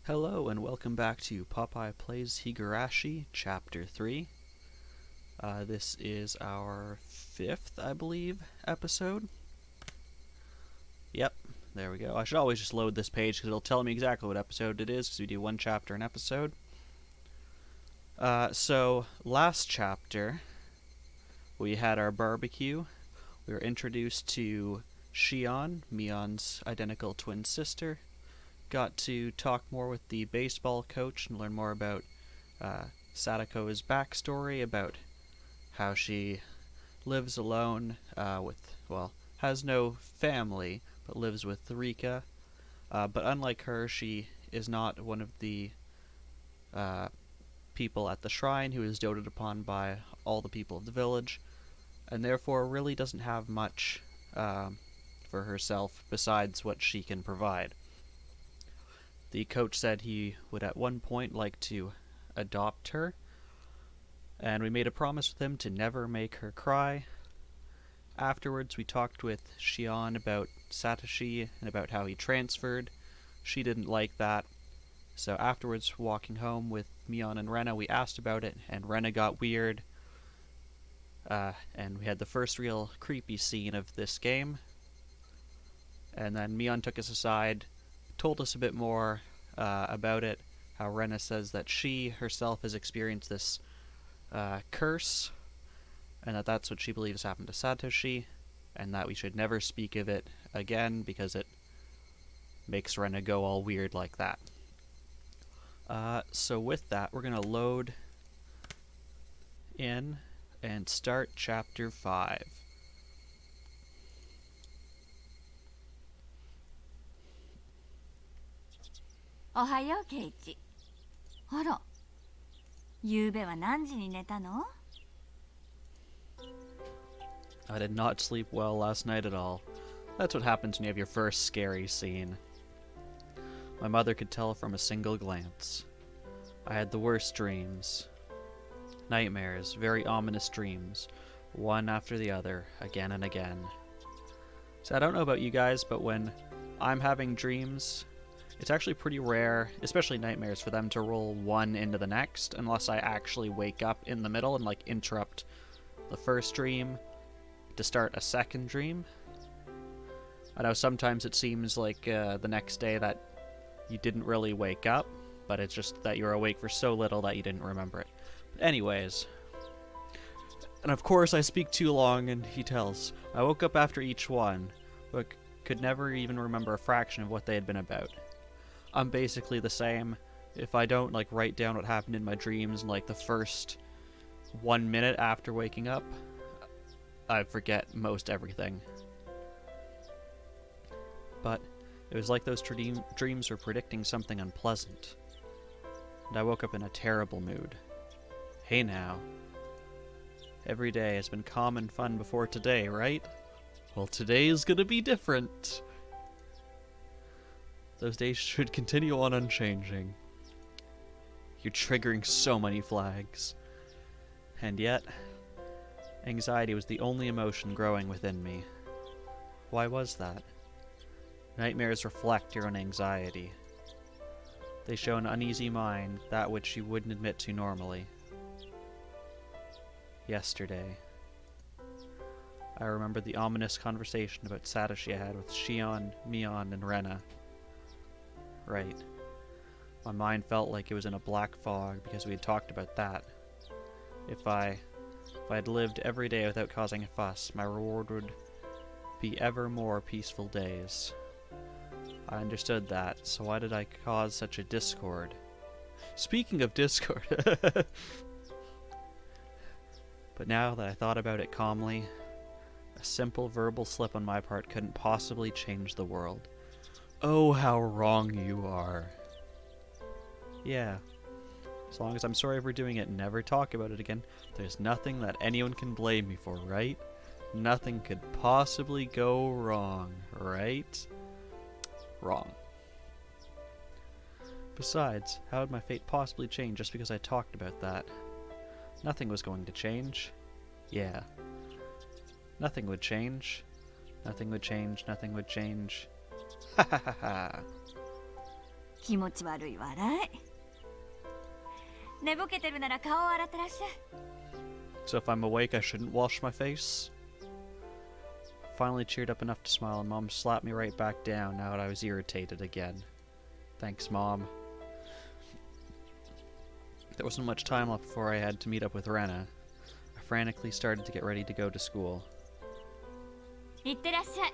Hello and welcome back to Popeye Plays Higurashi, Chapter 3. This is our 5th, I believe, episode. Yep, there we go. I should always just load this page because it'll tell me exactly what episode it is because we do one chapter an episode. So, last chapter, we had our barbecue. We were introduced to Shion, Mion's identical twin sister. Got to talk more with the baseball coach and learn more about Satoko's backstory, about how she lives alone has no family, but lives with Rika. But unlike her, she is not one of the people at the shrine who is doted upon by all the people of the village, and therefore really doesn't have much for herself besides what she can provide. The coach said he would at one point like to adopt her, and we made a promise with him to never make her cry. Afterwards, we talked with Shion about Satoshi and about how he transferred. She didn't like that, so afterwards, walking home with Mion and Rena, we asked about it, and Rena got weird, and we had the first real creepy scene of this game. And then Mion took us aside, told us a bit more about it, how Rena says that she herself has experienced this curse, and that that's what she believes happened to Satoshi, and that we should never speak of it again because it makes Rena go all weird like that. So with that, we're going to load in and start Chapter 5. Ohayo, Keiichi. あら、昨べは何時に寝たの? I did not sleep well last night at all. That's what happens when you have your first scary scene. My mother could tell from a single glance. I had the worst dreams. Nightmares, very ominous dreams, one after the other, again and again. So I don't know about you guys, but when I'm having dreams, it's actually pretty rare, especially nightmares, for them to roll one into the next, unless I actually wake up in the middle and interrupt the first dream to start a second dream. I know sometimes it seems like the next day that you didn't really wake up, but it's just that you're awake for so little that you didn't remember it. But anyways, and of course I speak too long, and he tells. I woke up after each one, but could never even remember a fraction of what they had been about. I'm basically the same. If I don't write down what happened in my dreams in the first 1 minute after waking up, I forget most everything. But it was like those dreams were predicting something unpleasant, and I woke up in a terrible mood. Hey now. Every day has been calm and fun before today, right? Well, today is gonna be different. Those days should continue on unchanging. You're triggering so many flags. And yet, anxiety was the only emotion growing within me. Why was that? Nightmares reflect your own anxiety. They show an uneasy mind, that which you wouldn't admit to normally. Yesterday, I remembered the ominous conversation about Satoshi I had with Shion, Mion, and Rena. Right. My mind felt like it was in a black fog because we had talked about that. If I had lived every day without causing a fuss, my reward would be ever more peaceful days. I understood that, so why did I cause such a discord? Speaking of discord... But now that I thought about it calmly, a simple verbal slip on my part couldn't possibly change the world. Oh, how wrong you are. Yeah. As long as I'm sorry for doing it and never talk about it again, there's nothing that anyone can blame me for, right? Nothing could possibly go wrong, right? Wrong. Besides, how would my fate possibly change just because I talked about that? Nothing was going to change. Yeah. Nothing would change. Nothing would change. Nothing would change. Ha ha ha ha. 気持ち悪い笑い。寝ぼけてるなら顔を洗ってらっしゃい。 So if I'm awake, I shouldn't wash my face? Finally cheered up enough to smile, and Mom slapped me right back down now that I was irritated again. Thanks, Mom. There wasn't much time left before I had to meet up with Rena. I frantically started to get ready to go to school. いってらっしゃい。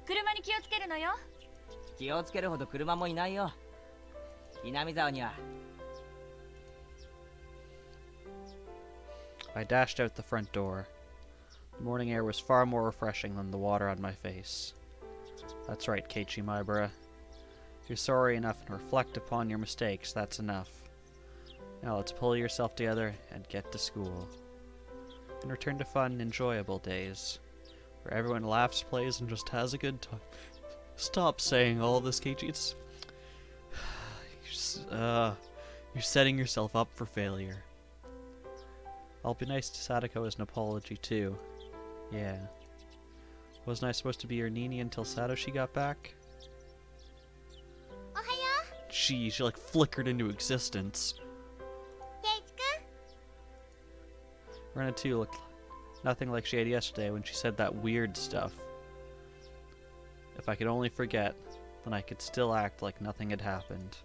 車に気をつけるのよ。気をつけるほど車もいないよ。南沢には。I dashed out the front door. The morning air was far more refreshing than the water on my face. That's right, Keiichi Maibara. If you're sorry enough and reflect upon your mistakes, that's enough. Now let's pull yourself together and get to school. And return to fun, enjoyable days, where everyone laughs, plays, and just has a good time. Stop saying all this, Keiichi. It's... you're setting yourself up for failure. I'll be nice to Satoko as an apology, too. Yeah. Wasn't I supposed to be your Nini until Satoshi got back? Ohayo. Gee, she like flickered into existence. Keiichi-kun. Rena, too, looked nothing like she had yesterday when she said that weird stuff. If I could only forget, then I could still act like nothing had happened.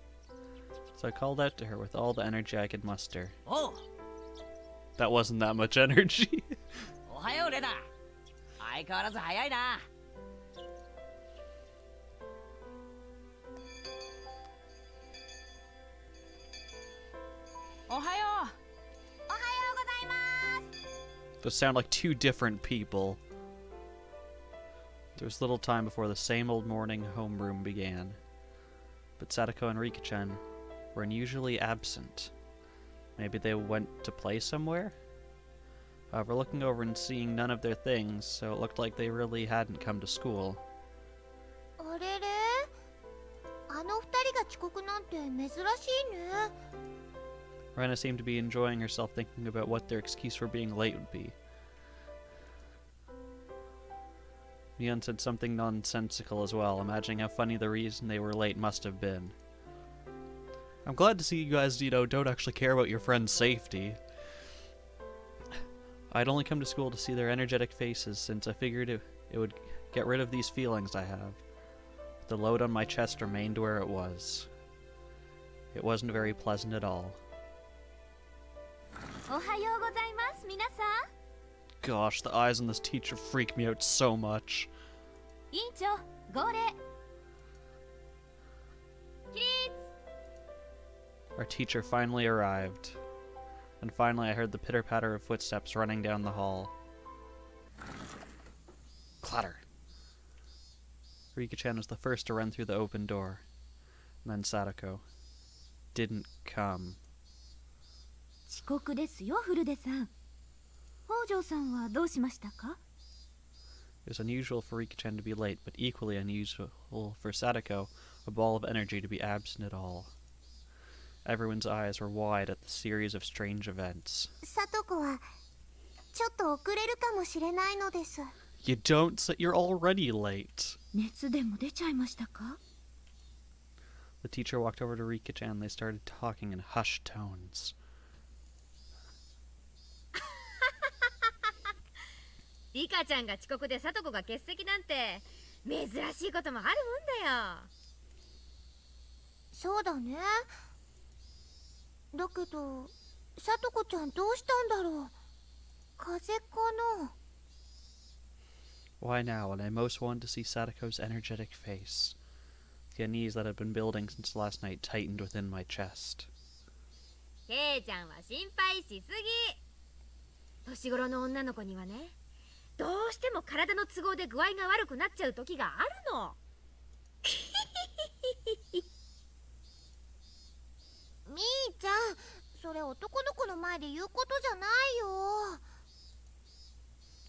So I called out to her with all the energy I could muster. Oh! That wasn't that much energy. おはようレナ。相変わらず早いな。おはよう。おはようございます。 Those sound like two different people. There was little time before the same old morning homeroom began. But Satoko and Rika-chan were unusually absent. Maybe they went to play somewhere? However, looking over and seeing none of their things, so it looked like they really hadn't come to school. あれれ、あの二人が遅刻なんて珍しいね。 Rena seemed to be enjoying herself thinking about what their excuse for being late would be. Mion said something nonsensical as well, imagining how funny the reason they were late must have been. I'm glad to see you guys, don't actually care about your friend's safety. I'd only come to school to see their energetic faces, since I figured it would get rid of these feelings I have. But the load on my chest remained where it was. It wasn't very pleasant at all. おはようございます、皆さん。 Gosh, the eyes on this teacher freak me out so much. 委員長、号令。起立。 Our teacher finally arrived. And finally I heard the pitter-patter of footsteps running down the hall. Clatter. Rika-chan was the first to run through the open door. And then Satoko. Didn't come. 遅刻ですよ、フルデさん。北条さんはどうしましたか？ It was unusual for Rika-chan to be late, but equally unusual for Satoko, a ball of energy, to be absent at all. Everyone's eyes were wide at the series of strange events. サトコはちょっと遅れるかもしれないのです。 You don't say you're already late. 熱でも出ちゃいましたか？ The teacher walked over to Rika-chan and they started talking in hushed tones. リカちゃんが遅刻でサトコが欠席なんて珍しいこともあるもんだよ。そうだね。だけどサトコちゃんどうしたんだろう。風邪かな。 Why now, when I most wanted to see Satoko's energetic face? The unease that had been building since last night tightened within my chest. ケイちゃんは心配しすぎ。年頃の女の子にはね、どうしても体の都合で具合が悪くなっちゃう時があるの。みーちゃん、それ男の子の前で言うことじゃないよ。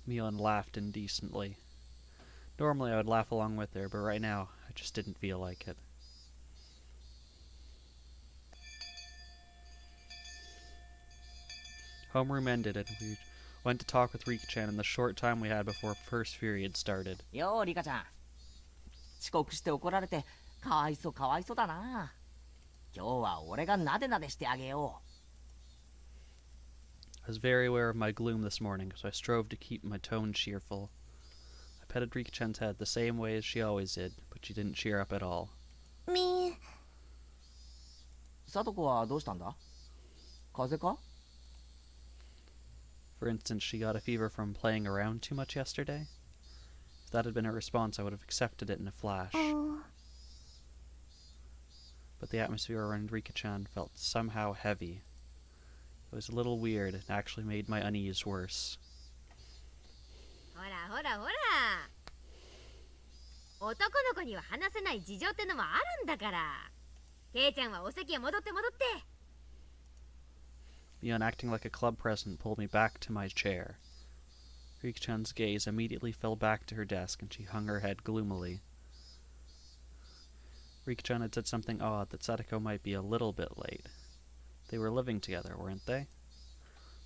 Mion laughed indecently. Normally I would laugh along with her, but right now I just didn't feel like it. Homeroom ended and we went to talk with Rika-chan in the short time we had before first period started. ようリカちゃん。遅刻して怒られてかわいそうだな。今日は俺がなでなでしてあげよ I was very aware of my gloom this morning, so I strove to keep my tone cheerful. I petted Rika-chan's head the same way as she always did, but she didn't cheer up at all. う。サトコはどうしたんだ？風邪か？ For instance, she got a fever from playing around too much yesterday. If that had been her response, I would have accepted it in a flash. But the atmosphere around Rika-chan felt somehow heavy. It was a little weird and actually made my unease worse. ほらほらほら、男の子には話せない事情ってのもあるんだから。ケイちゃんはお席へ戻って戻って。Mion, acting like a club president, pulled me back to my chair. Rika-chan's gaze immediately fell back to her desk, and she hung her head gloomily. Rika-chan had said something odd, that Satoko might be a little bit late. They were living together, weren't they?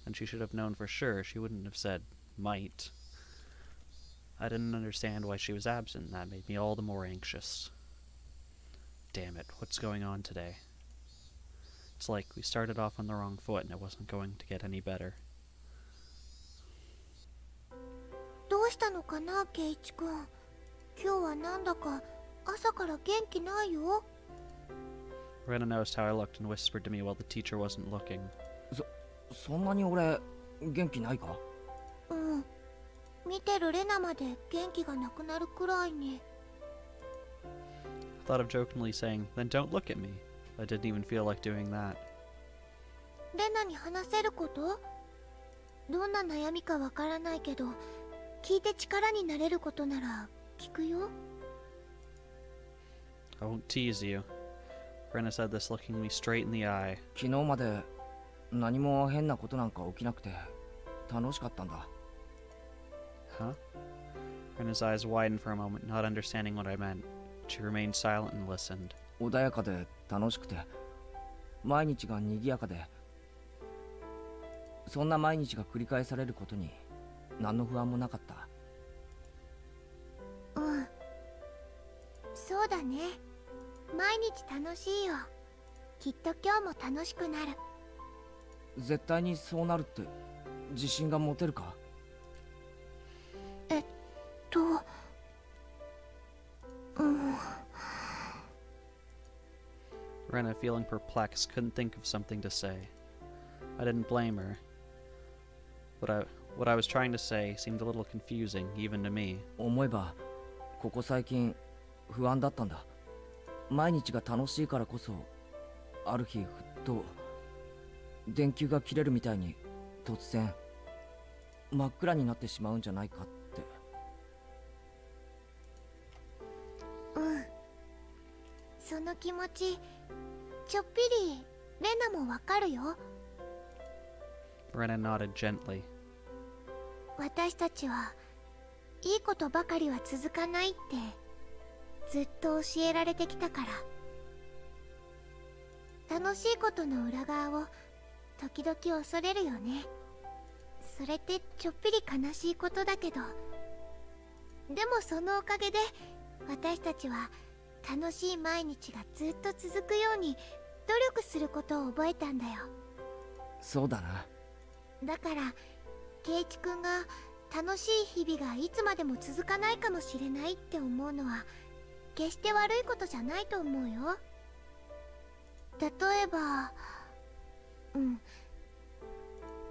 And she should have known for sure. She wouldn't have said, might. I didn't understand why she was absent, and that made me all the more anxious. Damn it, what's going on today? It's like we started off on the wrong foot, and it wasn't going to get any better. どうしたのかな、ケイチ君。今日はなんだか朝から元気ないよ。Rena noticed how I looked and whispered to me while the teacher wasn't looking. そんなに俺元気ないか？うん。見てるレナまで元気がなくなるくらいに。I thought of jokingly saying, then don't look at me. I didn't even feel like doing that. レナに話せること？どんな悩みかわからないけど、聞いて力になれることなら聞くよ。I won't tease you. Rena said this, looking me straight in the eye. 昨日まで何も変なことなんか起きなくて楽しかったんだ。Huh? Rena's eyes widened for a moment, not understanding what I meant. She remained silent and listened. 穏やかで楽しくて毎日が賑やかで、そんな毎日が繰り返されることに何の不安もなかった。うん。そうだね。毎日楽しいよ。きっと今日も楽しくなる。絶対にそうなるって自信が持てるか？うん。Rena, feeling perplexed, couldn't think of something to say. I didn't blame her. What I was trying to say seemed a little confusing, even to me. 思えばここ最近不安だったんだ。毎日が楽しいからこそ、ある日ふっと電球が切れるみたいに突然真っ暗になってしまうんじゃないかって。うん。その気持ちちょっぴりレナもわかるよ。Rena nodded gently. 私たちはいいことばかりは続かないってずっと教えられてきたから。楽しいことの裏側を時々恐れるよね。それってちょっぴり悲しいことだけど、でもそのおかげで私たちは楽しい毎日がずっと続くように努力することを覚えたんだよ。そうだな。だからケイチ君が楽しい日々がいつまでも続かないかもしれないって思うのは決して悪いことじゃないと思うよ。例えば、明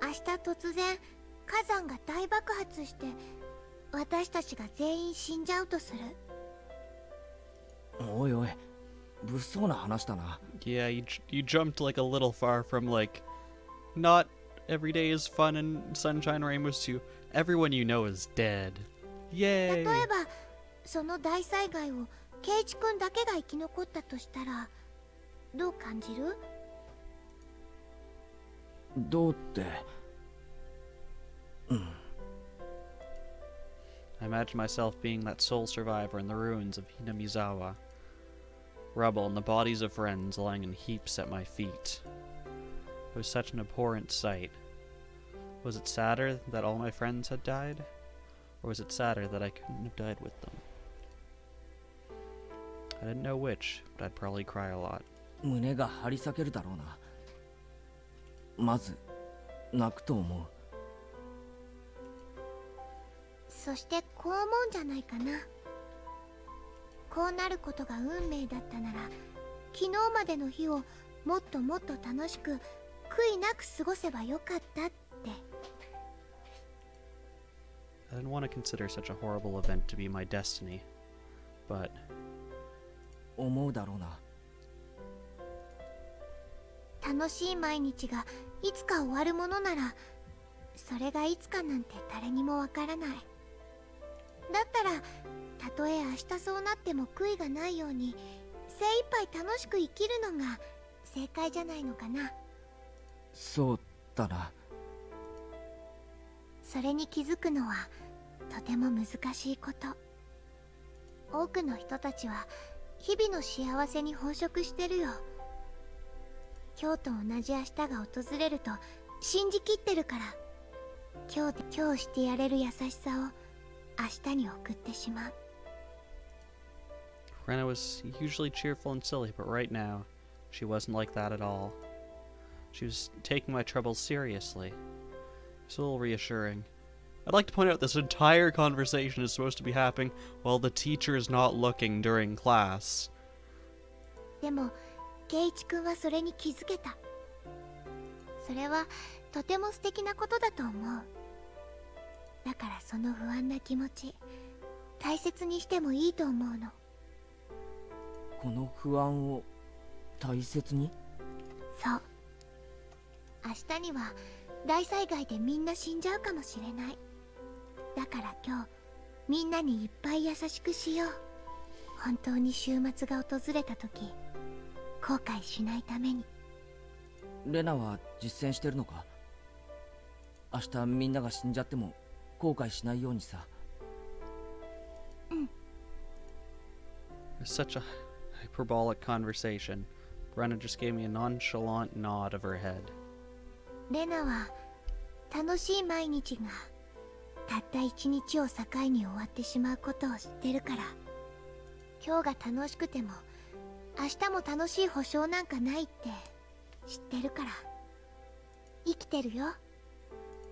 日突然火山が大爆発して私たちが全員死んじゃうとする。おいおい、物騒な話だな。Yeah, you jumped like a little far from like, not every day is fun and sunshine rainbows to everyone you know is dead. Yay! 例えばその大災害をケイチ君だけが生き残ったとしたらどう感じる？どうって、I imagine myself being that sole survivor in the ruins of Hinamizawa. Rubble and the bodies of friends lying in heaps at my feet. It was such an abhorrent sight. Was it sadder that all my friends had died? Or was it sadder that I couldn't have died with them? I didn't know which, but I'd probably cry a lot. 胸が張り裂けるだろうな。まず泣くと思う。そしてこう思うんじゃないかな。こうなることが運命だったなら、昨日までの日をもっともっと楽しく悔いなく過ごせばよかったって。 I didn't want to consider such a horrible event to be my destiny, but 思うだろうな。楽しい毎日がいつか終わるものなら、それがいつかなんて誰にもわからない。だったらたとえ明日そうなっても悔いがないように精一杯楽しく生きるのが正解じゃないのかな。そうだな。それに気づくのはとても難しいこと。多くの人たちは日々の幸せに飽食してるよ。今日と同じ明日が訪れると信じきってるから、今日してやれる優しさを明日に送ってしまう。 Rena was usually cheerful and silly, but right now, she wasn't like that at all. She was taking my troubles seriously. It's a little reassuring. I'd like to point out this entire conversation is supposed to be happening while the teacher is not looking during class. でも圭一君はそれに気づけた。それはとても素敵なことだと思う。だからその不安な気持ち大切にしてもいいと思うの。この不安を大切に。そう。明日には大災害でみんな死んじゃうかもしれない。だから今日みんなにいっぱい優しくしよう。本当に週末が訪れた時後悔しないために。レナは実践してるのか。明日みんなが死んじゃっても後悔しないようにさ。うん。 It was such a hyperbolic conversation. Brenna just gave me a nonchalant nod of her head. レナは楽しい毎日がたった一日を境に終わってしまうことを知ってるから、今日が楽しくても明日も楽しい保証なんかないって知ってるから、生きてるよ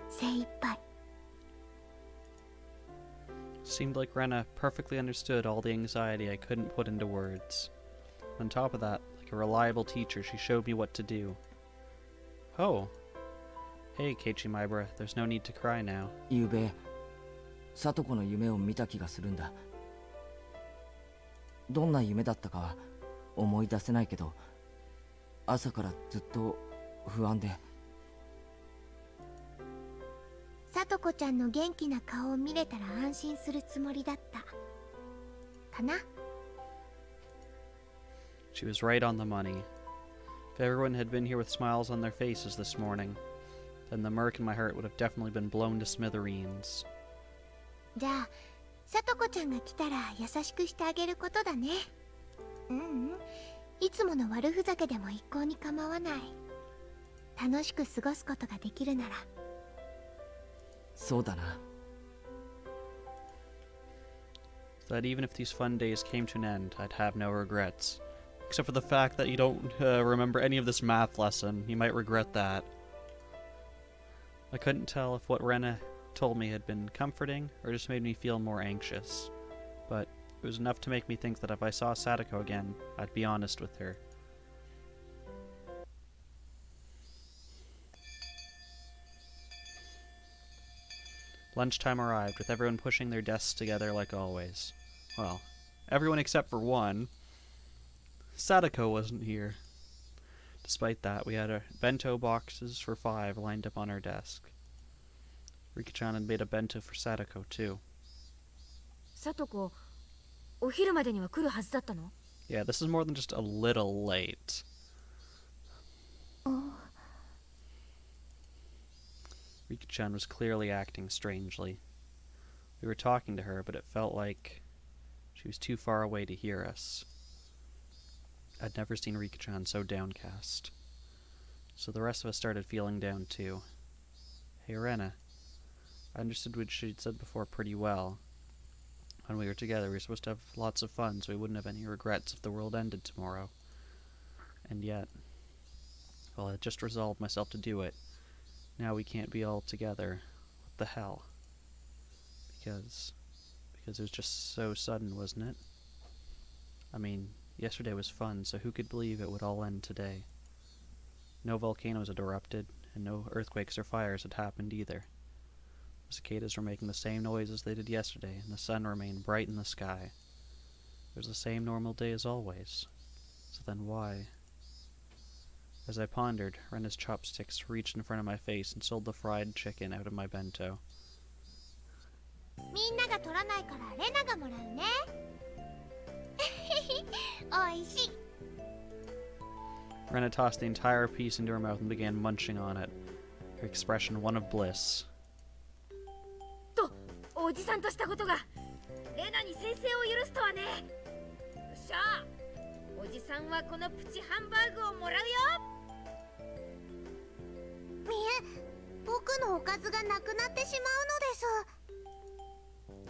精一杯。 Seemed like Rena perfectly understood all the anxiety I couldn't put into words. On top of that, like a reliable teacher, she showed me what to do. Oh. Hey, Keiichi Maibara, there's no need to cry now. ゆうべサトコの夢を見た気がするんだ。どんな夢だったかは思い出せないけど、朝からずっと不安で。さとこちゃんの元気な顔を見れたら安心するつもりだったかな。 She was right on the money. If everyone had been here with smiles on their faces this morning, then the murk in my heart would have definitely been blown to smithereens. じゃあさとこちゃんが来たら優しくしてあげることだね。いつもの悪ふざけでも一向に構わない。楽しく過ごすことができるなら。そうだな。 So that even if these fun days came to an end, I'd have no regrets. Except for the fact that you don't remember any of this math lesson. You might regret that. I couldn't tell if what Rena told me had been comforting or just made me feel more anxious. But it was enough to make me think that if I saw Satoko again, I'd be honest with her. Lunchtime arrived, with everyone pushing their desks together like always. Well, everyone except for one. Satoko wasn't here. Despite that, we had our bento boxes for 5 lined up on our desk. Rika-chan had made a bento for Satoko, too. さとこ、お昼までには来るはずだったの？ Yeah, this is more than just a little late. Rika-chan was clearly acting strangely. We were talking to her, but it felt like she was too far away to hear us. I'd never seen Rika-chan so downcast. So the rest of us started feeling down too. Hey Rena, I understood what she'd said before pretty well. When we were together, we were supposed to have lots of fun, so we wouldn't have any regrets if the world ended tomorrow. And yet, well, I just resolved myself to do it. Now we can't be all together. What the hell? Because it was just so sudden, wasn't it? I mean, yesterday was fun, so who could believe it would all end today? No volcanoes had erupted, and no earthquakes or fires had happened either. The cicadas were making the same noise as they did yesterday, and the sun remained bright in the sky. It was the same normal day as always. So then why? As I pondered, Rena's chopsticks reached in front of my face and sold the fried chicken out of my bento. みんなが取らないからレナがもらうね。おいしい。 Rena tossed the entire piece into her mouth and began munching on it, her expression one of bliss. とおじさんとしたことがレナに先生を許すとはね。よっしゃ、おじさんはこのプチハンバーグをもらうよ。みえ、僕のおかずがなくなってしまうのです。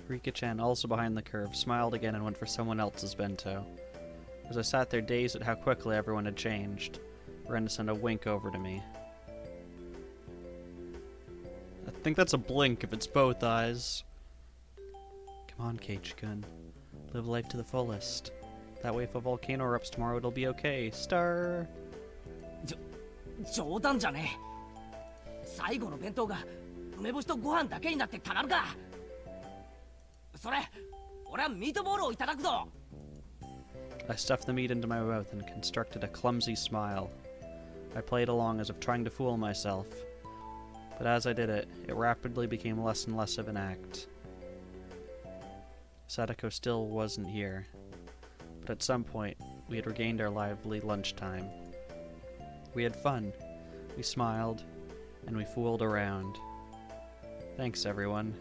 Rika-chan, also behind the curve, smiled again and went for someone else's bento. As I sat there dazed at how quickly everyone had changed, Rena sent a wink over to me. I think that's a blink if it's both eyes. Come on, Keiichi-kun. Live life to the fullest. That way if a volcano erupts tomorrow, it'll be okay. Star! 冗談じゃねえ。最後の弁当が梅干しとご飯だけになってたまるか。それ、俺はミートボールをいただくぞ。 I stuffed the meat into my mouth and constructed a clumsy smile. I played along as if trying to fool myself. But as I did it, it rapidly became less and less of an act. Satoko still wasn't here. But at some point, we had regained our lively lunchtime. We had fun. We smiled. And we fooled around. Thanks, everyone.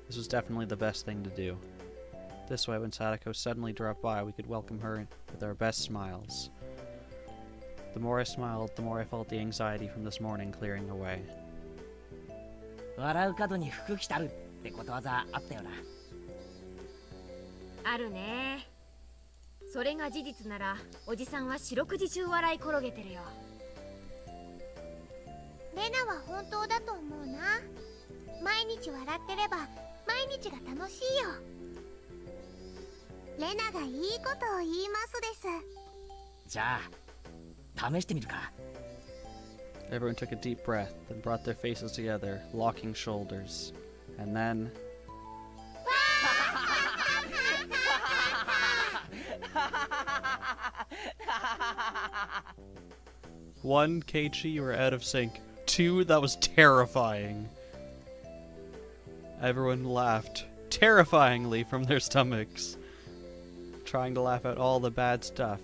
This was definitely the best thing to do. This way, when Satoko suddenly dropped by, we could welcome her with our best smiles. The more I smiled, the more I felt the anxiety from this morning clearing away. 笑う角に服着たるってことわざあったよな。あるね。それが事実なら、おじさんは四六時中笑い転げてるよ。レナは本当だと思うな。毎日笑ってれば毎日が楽しいよ。レナがいいことを言いますです。じゃあ試してみるか。 Everyone took a deep breath, then brought their faces together, locking shoulders. And then... One, Keiichi, you were out of sync. Two, that was terrifying. Everyone laughed, terrifyingly, from their stomachs, trying to laugh out all the bad stuff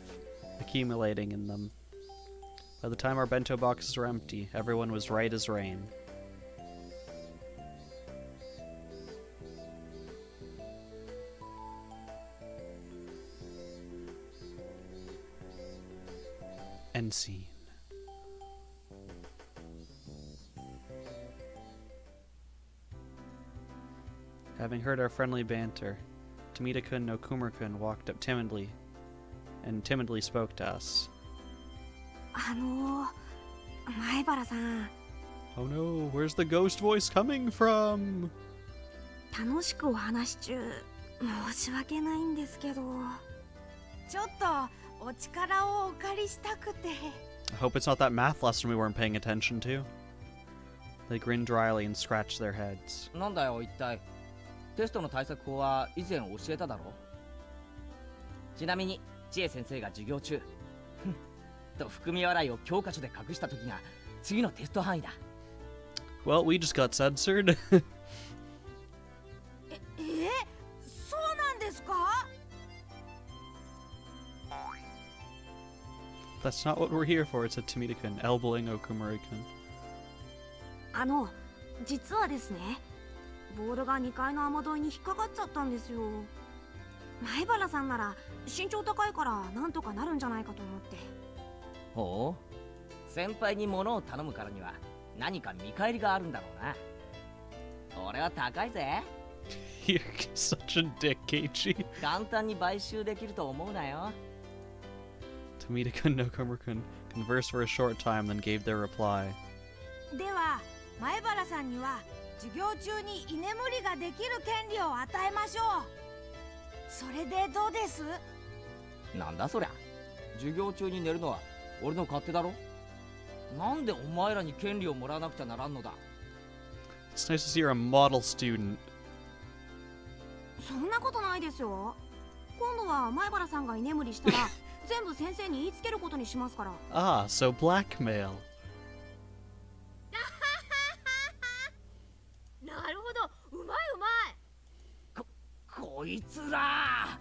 accumulating in them. By the time our bento boxes were empty, everyone was right as rain. End scene. Having heard our friendly banter, Tomita-kun no Kumar-kun walked up timidly spoke to us. 前原さん。 Oh no, where's the ghost voice coming from? 楽しくお話中、申し訳ないんですけど。ちょっとお力をお借りしたくて。 I hope it's not that math lesson we weren't paying attention to. They grinned dryly and scratched their heads. なんだよ一体。テストの対策法は以前教えただろ。ちなみに千恵先生が授業中と含み笑いを教科書で隠した時が次のテスト範囲だ。 Well, we just got censored. そうなんですか？ That's not what we're here for, said Tomita-kun, elbowing Okumura-kun. 実はですね、ボールが2階の雨どいに引っかかっちゃったんですよ。前原さんなら身長高いからなんとかなるんじゃないかと思って。ほう、先輩に物を頼むからには何か見返りがあるんだろうな。俺は高いぜ。You're such a dick, Keiichi. 簡単に買収できると思うなよ。Tomita-kun no Komura-kun conversed for a short time, then gave their reply. では前原さんには授業中に居眠りができる権利を与えましょう。それでどうです？なんだそりゃ。授業中に寝るのは俺の勝手だろ。なんでお前らに権利をもらわなくちゃならんのだ。 It's nice to see you're a model student. そんなことないですよ。今度は前原さんが居眠りしたら全部先生に言いつけることにしますから。Ah, so blackmail. なるほど、うまいうまい。こいつら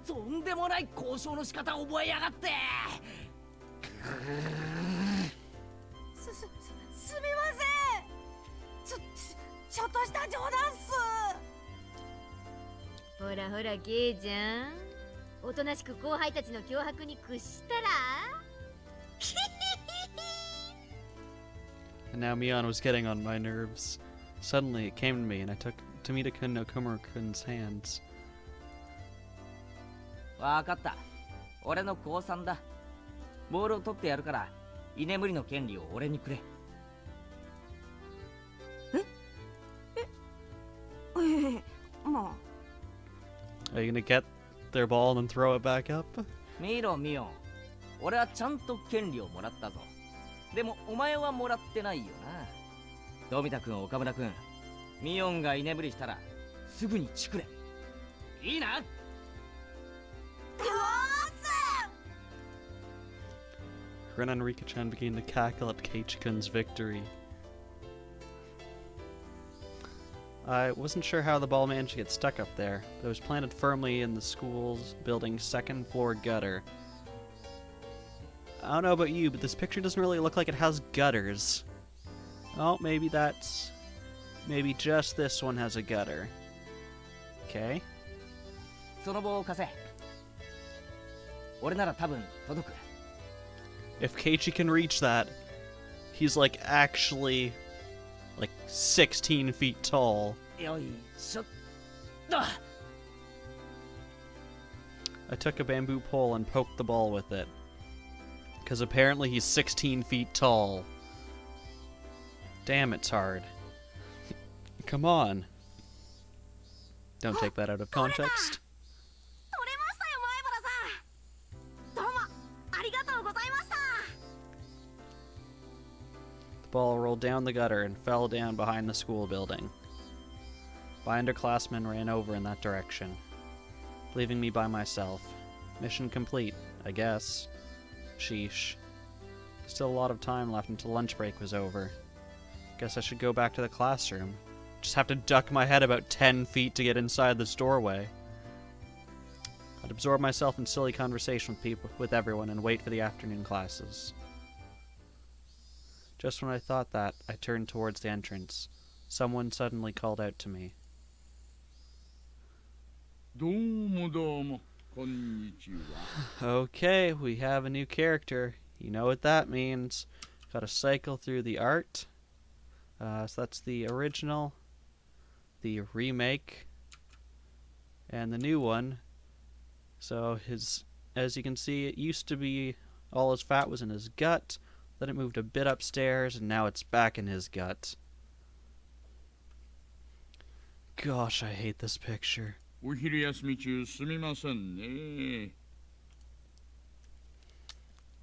とんでもない交渉の仕方覚えやがって。すみません。ちょっとした冗談っす。ほらほらゲイちゃん、おとなしく後輩たちの脅迫に屈したら。 And now Mion was getting on my nerves. Suddenly it came to me, and I took Tomita-kun no Komura-kun's hands. わかった。俺の降参だ。ボールを取ってやるから居眠りの権利を俺にくれ。まあ。 Are you gonna get their ball and then throw it back up? 見ろミオン。俺はちゃんと権利をもらったぞ。でもお前はもらってないよな。富田君、岡村君、ミオンが居眠りしたらすぐにチクれ。いいな。 Ren and Rika-chan began to cackle at Keiichi-kun's victory. I wasn't sure how the ball managed to get stuck up there, but it was planted firmly in the school's building's second floor gutter. I don't know about you, but this picture doesn't really look like it has gutters. Oh, maybe that's... maybe just this one has a gutter. Okay. その棒を貸せ。俺なら多分届く。 If Keiichi can reach that, he's like actually like 16 feet tall. よいしょっと。 I took a bamboo pole and poked the ball with it. Because apparently he's 16 feet tall. Damn, it's hard. Come on. Don't take that out of context. 取れましたよ前原さん。どうもありがとうございました。 The ball rolled down the gutter and fell down behind the school building. My underclassmen ran over in that direction, leaving me by myself. Mission complete, I guess. Sheesh. Still a lot of time left until lunch break was over. Guess I should go back to the classroom. Just have to duck my head about 10 feet to get inside this doorway. I'd absorb myself in silly conversation with everyone and wait for the afternoon classes. Just when I thought that, I turned towards the entrance. Someone suddenly called out to me. どうもどうも、こんにちは。 Okay, we have a new character. You know what that means. Gotta cycle through the art. So that's the original, the remake, and the new one. So as you can see, it used to be all his fat was in his gut, then it moved a bit upstairs, and now it's back in his gut. Gosh, I hate this picture. お昼休み中すみませんね。 It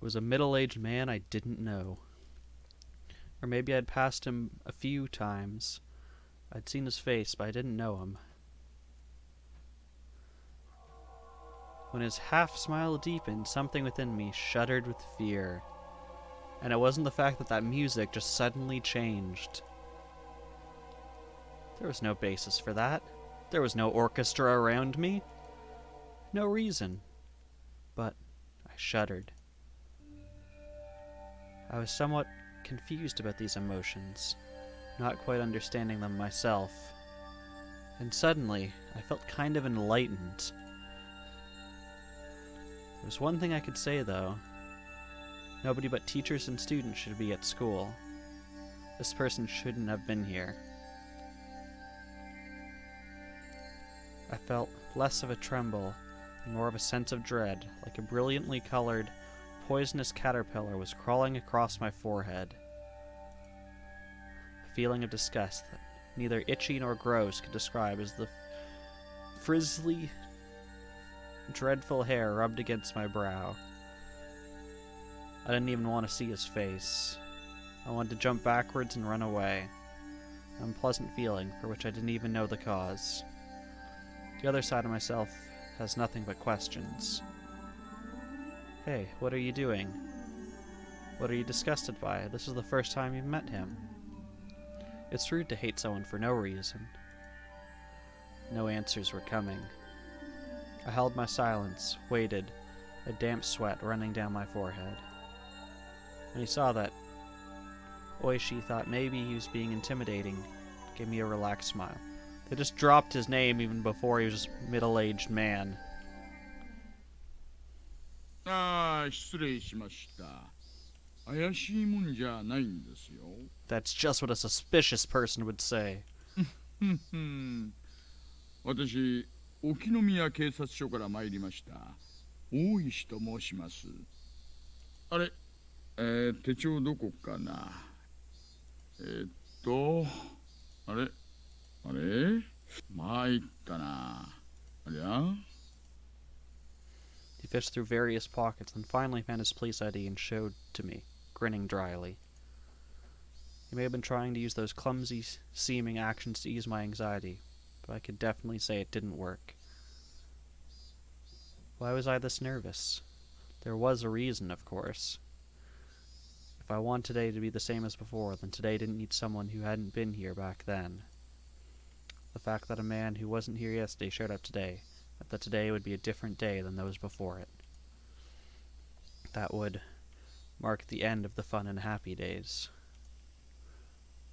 was a middle-aged man I didn't know. Or maybe I'd passed him a few times. I'd seen his face, but I didn't know him. When his half-smile deepened, something within me shuddered with fear. And it wasn't the fact that that music just suddenly changed. There was no basis for that. There was no orchestra around me. No reason. But I shuddered. I was somewhat confused about these emotions, not quite understanding them myself. And suddenly, I felt kind of enlightened. There was one thing I could say, though. Nobody but teachers and students should be at school. This person shouldn't have been here. I felt less of a tremble and more of a sense of dread, like a brilliantly colored, poisonous caterpillar was crawling across my forehead. A feeling of disgust that neither itchy nor gross could describe as the frizzly, dreadful hair rubbed against my brow. I didn't even want to see his face. I wanted to jump backwards and run away. An unpleasant feeling for which I didn't even know the cause. The other side of myself has nothing but questions. Hey, what are you doing? What are you disgusted by? This is the first time you've met him. It's rude to hate someone for no reason. No answers were coming. I held my silence, waited, a damp sweat running down my forehead. When he saw that, Oishi thought maybe he was being intimidating, gave me a relaxed smile. They just dropped his name even before he was just a middle-aged man. ああ、失礼しました。怪しいもんじゃないんですよ。That's just what a suspicious person would say. 私、沖宮警察署から参りました。大石と申します。あれ、手帳どこかな。あれ参ったな。ありゃ He fished through various pockets and finally found his police ID and showed to me, grinning dryly. He may have been trying to use those clumsy seeming actions to ease my anxiety, but I could definitely say it didn't work. Why was I this nervous? There was a reason, of course. If I want today to be the same as before, then today didn't need someone who hadn't been here back then. The fact that a man who wasn't here yesterday showed up today, that today would be a different day than those before it. That would mark the end of the fun and happy days.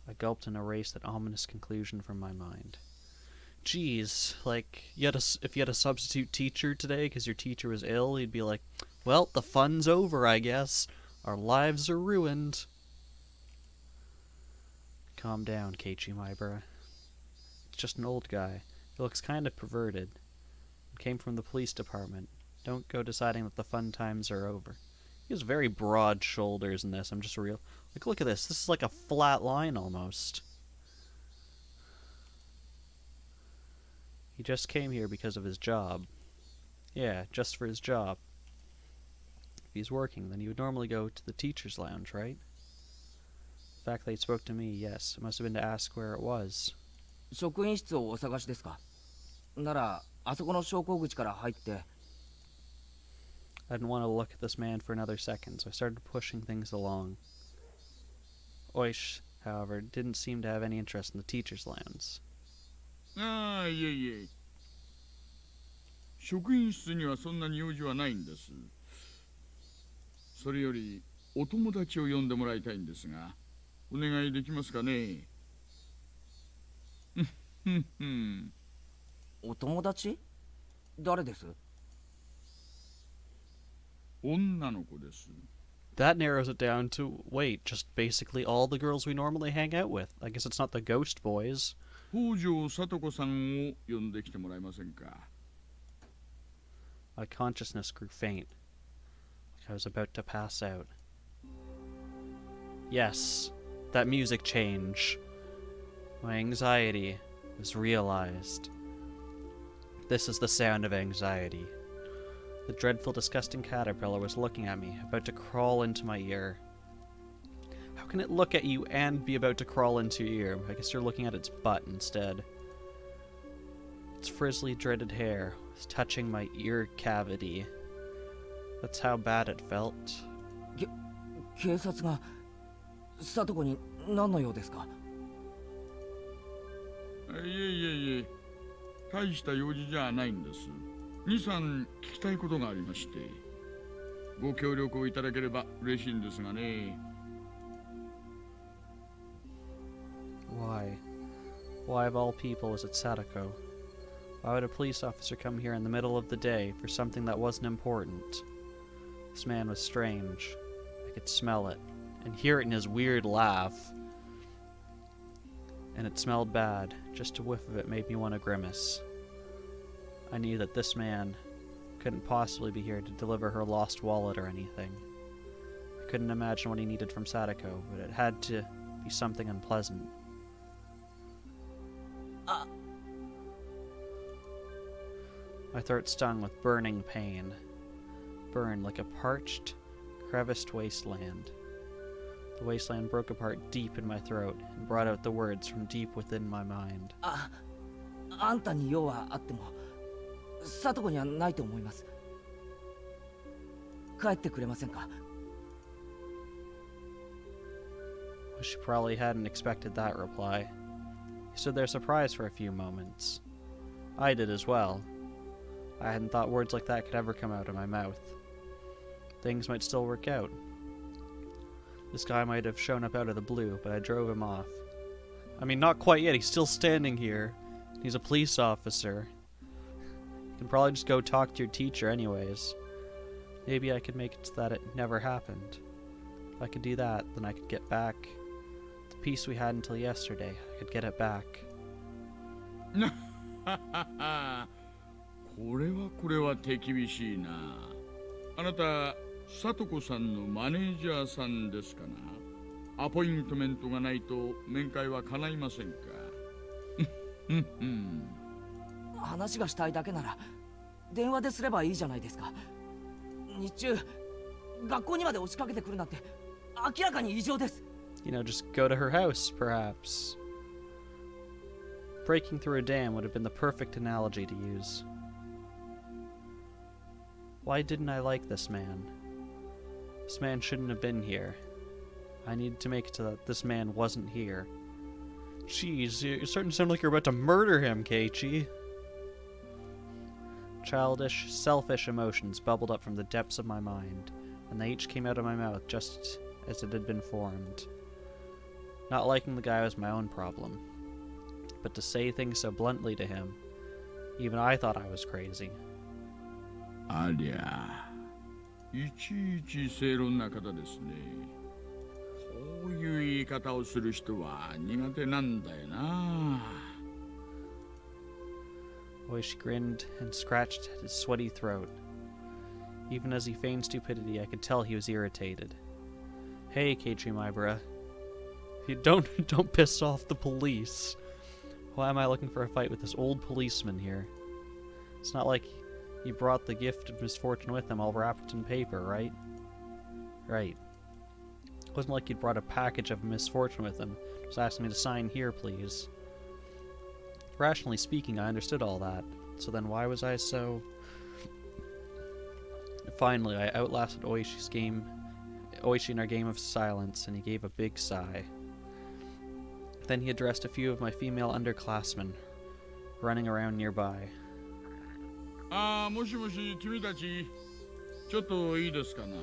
I gulped and erased that ominous conclusion from my mind. Geez, like, if you had a substitute teacher today because your teacher was ill, he'd be like, well, the fun's over, I guess. Our lives are ruined. Calm down, Keiichi Maibara. It's just an old guy. He looks kind of perverted. Came from the police department. Don't go deciding that the fun times are over. He has very broad shoulders in this. I'm just real. Like, look at this. This is like a flat line almost. He just came here because of his job. Yeah, just for his job. If he's working, then he would normally go to the teacher's lounge, right? The fact that he spoke to me, yes. It must have been to ask where it was. 職員室をお探しですか？ならあそこの昇降口から入って。 I didn't want to look at this man for another second, so I started pushing things along. Oish, however, didn't seem to have any interest in the teacher's lounge. ああ、いえいえ。職員室にはそんなに用事はないんです。それよりお友達を呼んでもらいたいんですが、お願いできますかね。お友達？誰です？女の子です。 That narrows it down to, wait, just basically all the girls we normally hang out with. I guess it's not the ghost boys. 北条聡さんを呼んできてもらえませんか。 My consciousness grew faint, like I was about to pass out. Yes, that music change. My anxiety was realized. This is the sound of anxiety. The dreadful, disgusting caterpillar was looking at me, about to crawl into my ear. How can it look at you and be about to crawl into your ear? I guess you're looking at its butt instead. Its frizzly, dreaded hair was touching my ear cavity. That's how bad it felt. 警察がSatokoに何の用ですか？いえいえいえ、大した用事じゃないんです。2、3聞きたいことがありまして、ご協力をいただければ嬉しいんですがね。Why? Why of all people is it Satoko? Why would a police officer come here in the middle of the day for something that wasn't important? This man was strange. I could smell it, and hear it in his weird laugh. And it smelled bad. Just a whiff of it made me want to grimace. I knew that this man couldn't possibly be here to deliver her lost wallet or anything. couldn't imagine what he needed from Satoko, but it had to be something unpleasant. My throat stung with burning pain. Burned like a parched, creviced wasteland. The wasteland broke apart deep in my throat and brought out the words from deep within my mind. あんたに用はあってもサトコにはないと思います。帰ってくれませんか？ She probably hadn't expected that reply. He stood there surprised for a few moments. I did as well. I hadn't thought words like that could ever come out of my mouth. Things might still work out. This guy might have shown up out of the blue, but I drove him off. I mean, not quite yet. He's still standing here. He's a police officer. You can probably just go talk to your teacher anyways. Maybe I could make it so that it never happened. If I could do that, then I could get back the peace we had until yesterday. I could get it back. これは手厳しいな。あなた、サトコさんのマネージャーさんですかな。アポイントメントがないと面会は叶いませんか。話がしたいだけなら電話ですればいいじゃないですか。日中学校にまで押しかけてくるなんて明らかに異常です。You know, just go to her house, perhaps. Breaking through a dam would have been the perfect analogy to use. Why didn't I like this man? This man shouldn't have been here. I needed to make it so that this man wasn't here. Jeez, you're starting to sound like you're about to murder him, Keiichi. Childish, selfish emotions bubbled up from the depths of my mind, and they each came out of my mouth just as it had been formed. Not liking the guy was my own problem, but to say things so bluntly to him, even I thought I was crazy. ありゃ、いちいち正論な方ですね。こういう言い方をする人は苦手なんだよな。Oishi grinned and scratched at his sweaty throat. Even as he feigned stupidity, I could tell he was irritated. Hey, Keiichi Maibara. Don't piss off the police. Why am I looking for a fight with this old policeman here? It's not like he brought the gift of misfortune with him all wrapped in paper, right? Right. It wasn't like he'd brought a package of misfortune with him. Just asking me to sign here, please. Rationally speaking, I understood all that. So then why was I so... Finally, I outlasted Oishi in our game of silence, and he gave a big sigh. Then he addressed a few of my female underclassmen, running around nearby. もしもし、君たち、ちょっといいですかな。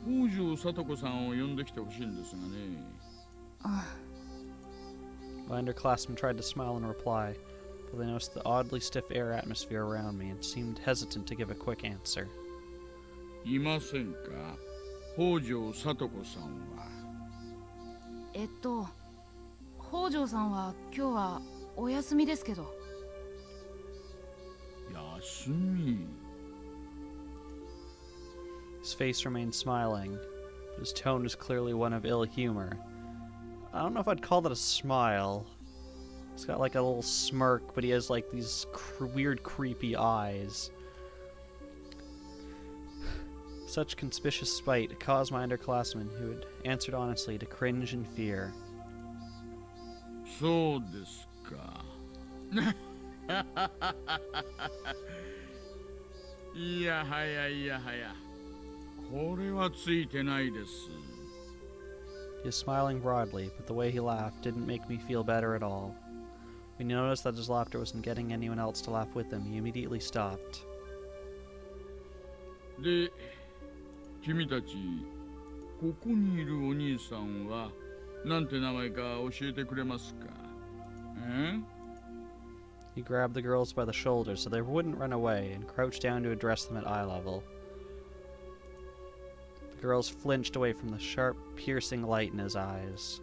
北条聡子さんを呼んできてほしいんですがね。My underclassmen tried to smile in reply, but they noticed the oddly stiff air atmosphere around me and seemed hesitant to give a quick answer. いませんか、北条聡子さんは。北条さんは今日はお休みですけど。休み。His face remained smiling, but his tone was clearly one of ill humor. I don't know if I'd call that a smile. He's got like a little smirk, but he has like these weird, creepy eyes. Such conspicuous spite caused my underclassmen, who had answered honestly, to cringe in fear. そうですか。いやはや。これはついてないです。He was smiling broadly, but the way he laughed didn't make me feel better at all. When he noticed that his laughter wasn't getting anyone else to laugh with him, he immediately stopped. で、君たち、ここにいるお兄さんはなんて名前か教えてくれますか？He grabbed the girls by the shoulders so they wouldn't run away and crouched down to address them at eye level. The girls flinched away from the sharp, piercing light in his eyes.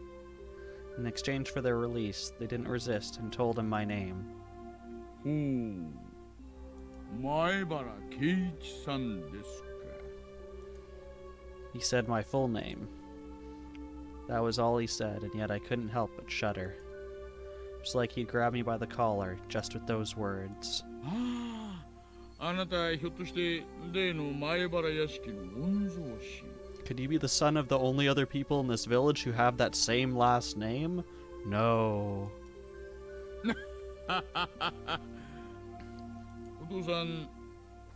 In exchange for their release, they didn't resist and told him my name. ほう、前原圭一さんですか。He said my full name. That was all he said, and yet I couldn't help but shudder. It's like he'd grab me by the collar, just with those words. ああ、あなたひょっとして例の前原屋敷の御曹司。 Could you be the son of the only other people in this village who have that same last name? No. お父さん、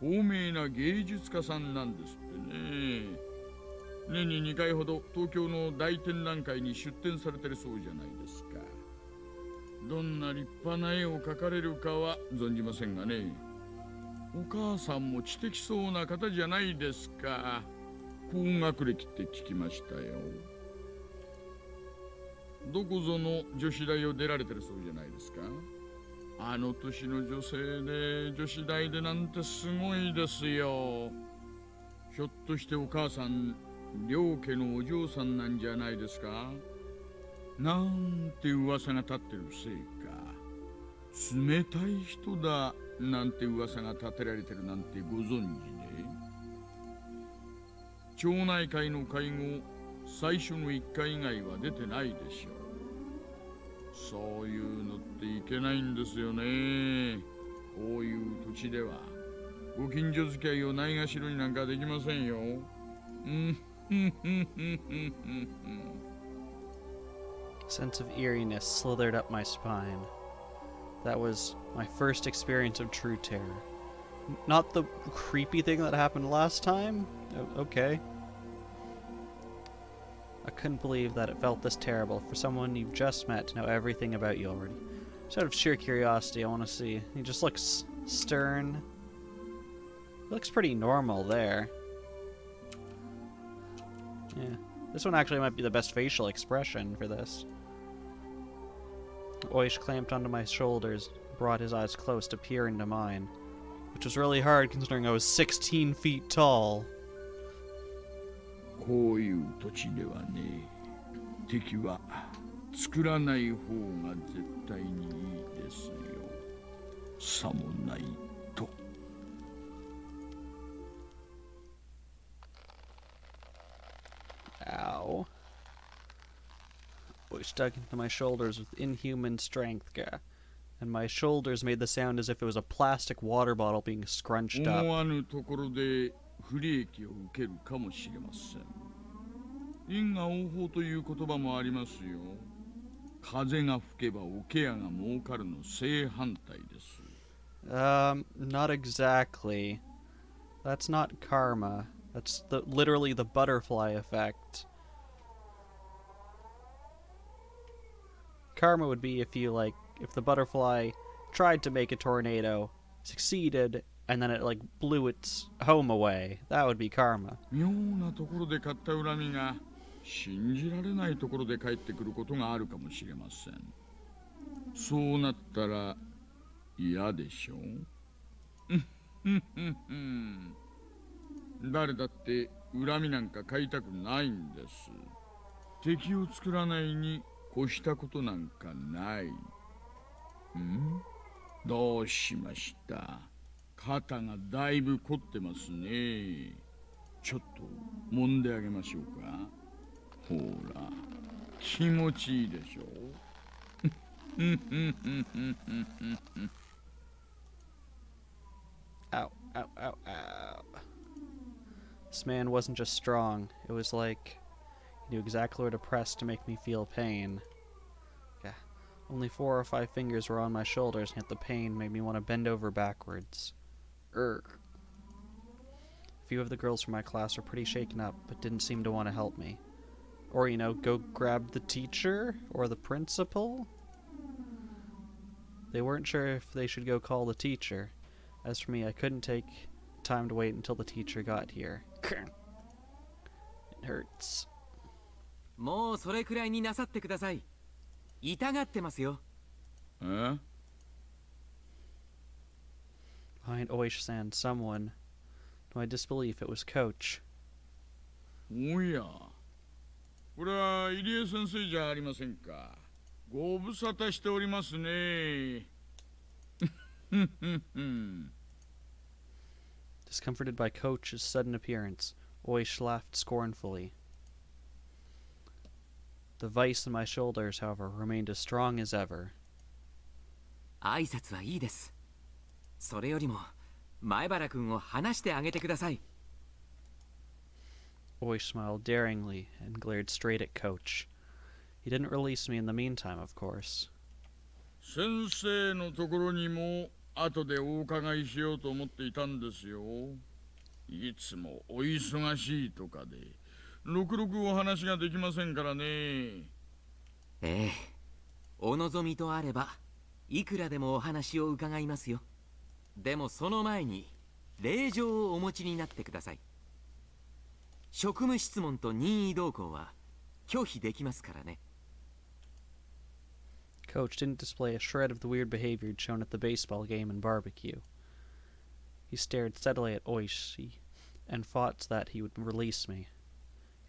高名な芸術家さんなんですってね。年に2回ほど東京の大展覧会に出展されてるそうじゃないですか。どんな立派な絵を描かれるかは存じませんがね。お母さんも知的そうな方じゃないですか。高学歴って聞きましたよ。どこぞの女子大を出られてるそうじゃないですか。あの年の女性で女子大でなんてすごいですよ。ひょっとしてお母さん、両家のお嬢さんなんじゃないですか。なんて噂が立ってるせいか。冷たい人だなんて噂が立てられてるなんてご存知ね。町内会の会合、最初の1回以外は出てないでしょう。そういうのっていけないんですよね。こういう土地ではご近所付き合いをないがしろになんかできませんよ。Sense of eeriness slithered up my spine. That was my first experience of true terror. Not the creepy thing that happened last time? Okay. I couldn't believe that it felt this terrible for someone you've just met to know everything about you already. Just out of sheer curiosity, I want to see. He just looks stern. He looks pretty normal there. Yeah. This one actually might be the best facial expression for this. Oish clamped onto my shoulders, brought his eyes close to peer into mine, which was really hard considering I was 16 feet tall. こういう土地ではね、敵は作らない方が絶対にいいですよ。さもないと。Ow. Oish dug into my shoulders with inhuman strength, and my shoulders made the sound as if it was a plastic water bottle being scrunched up. 思わぬところで不利益を受けるかもしれません。因果応報という言葉もありますよ。風が吹けば桶屋が儲かるの正反対です。Not exactly. That's not karma. That's literally the butterfly effect. Karma would be if if the butterfly tried to make a tornado, succeeded, and then it blew its home away. That would be karma. 妙なところで買った恨みが信じられないところで帰ってくることがあるかもしれません。そうなったら嫌でしょ誰だって恨みなんか買いたくないんです。敵を作らないに越したことなんかない。どうしました？肩がだいぶ凝ってますね。ちょっと揉んであげましょうか。ほら、気持ちいいでしょ。Ow, ow, ow, ow. This man wasn't just strong. It was like he knew exactly where to press to make me feel pain. Yeah, only 4 or 5 fingers were on my shoulders, and yet the pain made me want to bend over backwards. A few of the girls from my class were pretty shaken up, but didn't seem to want to help me. Or, go grab the teacher? Or the principal? They weren't sure if they should go call the teacher. As for me, I couldn't take time to wait until the teacher got here. It hurts. もうそれくらいになさってください。痛がってますよ。え？ Behind Oish-san, someone. To my disbelief, it was Coach. おや、これは入江先生じゃありませんか。ご無沙汰しておりますね。Discomforted by Coach's sudden appearance, Oish laughed scornfully. The vice in my shoulders, however, remained as strong as ever. 挨拶はいいです。それよりも前原君を離してあげてください。Oish smiled daringly and glared straight at Coach. He didn't release me in the meantime, of course. 先生のところにも後でお伺いしようと思っていたんですよ。いつもお忙しいとかでろくろくお話ができませんからね。ええ、お望みとあればいくらでもお話を伺いますよ。でもその前に令状をお持ちになってください。職務質問と任意同行は拒否できますからね。Coach didn't display a shred of the weird behavior he'd shown at the baseball game and barbecue. He stared steadily at Oishi and fought that he would release me.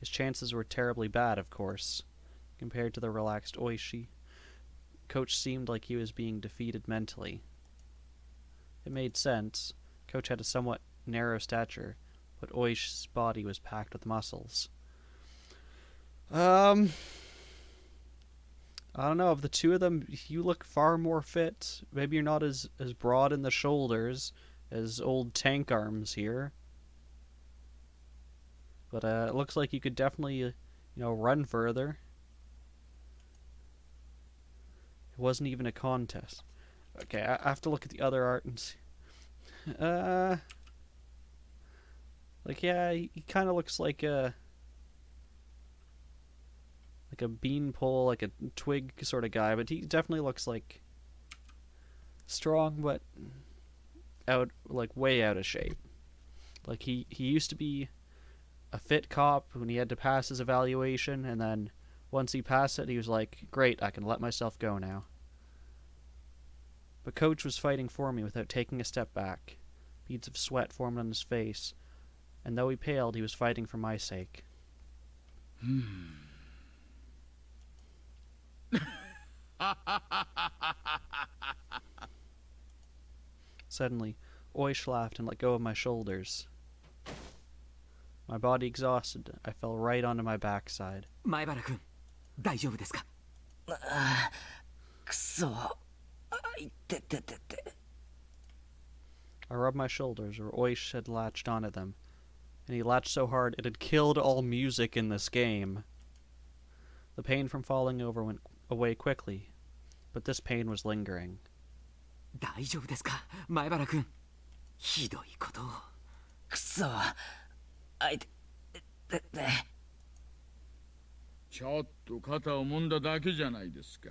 His chances were terribly bad, of course. Compared to the relaxed Oishi, Coach seemed like he was being defeated mentally. It made sense. Coach had a somewhat narrow stature, but Oishi's body was packed with muscles. I don't know, of the two of them, you look far more fit. Maybe you're not as broad in the shoulders as old Tank Arms here. But it looks like you could definitely, run further. It wasn't even a contest. Okay, I have to look at the other art and see. He kind of looks like a beanpole, like a twig sort of guy, but he definitely looks like strong, but way out of shape. Like he used to be a fit cop when he had to pass his evaluation, and then once he passed it, he was like, great, I can let myself go now. But Coach was fighting for me without taking a step back. Beads of sweat formed on his face, and though he paled, he was fighting for my sake. Suddenly, Oish laughed and let go of my shoulders. My body exhausted, I fell right onto my backside. 前原君、大丈夫ですか？くそ。いてててて。I rubbed my shoulders where Oish had latched onto them, and he latched so hard it had killed all music in this game. The pain from falling over went away quickly, but this pain was lingering. 大丈夫ですか、前原君。ひどいことを。くそ。いててて。ちょっと肩を揉んだだけじゃないですか。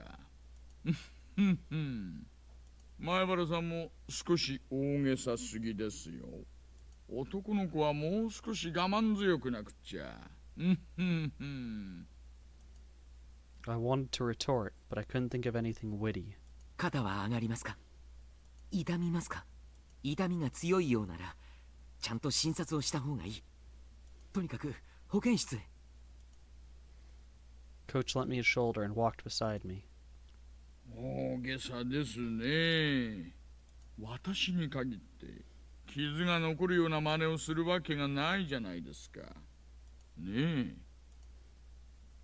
前原さんも少し大げさすぎですよ。男の子はもう少し我慢強くなくっちゃ。I wanted to retort, but I couldn't think of anything witty. 肩は上がりますか？痛みますか？痛みが強いようならちゃんと診察をした方がいい。とにかく保健室へ。Coach lent me his shoulder and walked beside me. 大げさですね。私に限って傷が残るような真似をするわけがないじゃないですか。ねえ。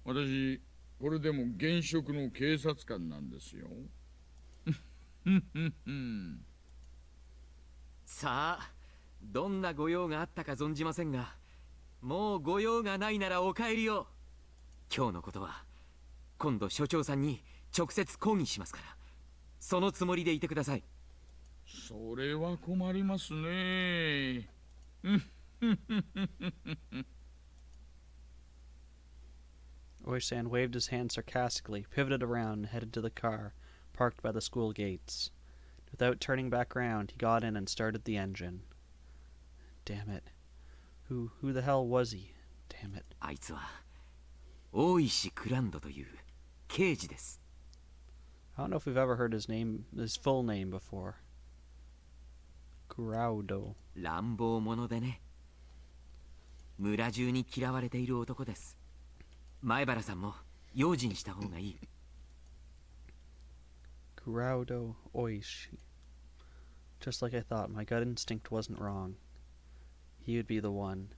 私、これでも現職の警察官なんですよ。さあ、どんなご用があったか存じませんが、もうご用がないならお帰りを。今日のことは今度所長さんに直接抗議しますから、そのつもりでいてください。それは困りますね。Oish-san waved his hand sarcastically, pivoted around, and headed to the car, parked by the school gates. Without turning back round, he got in and started the engine. Damn it. Who the hell was he? Damn it. あいつは大石クランドという刑事です。I don't know if we've ever heard his full name before. Kuraudo. 乱暴者でね。村中に嫌われている男です。前原さんも用心した方がいい。Kuraudo Oishi. Just like I thought, my gut instinct wasn't wrong. He would be the one.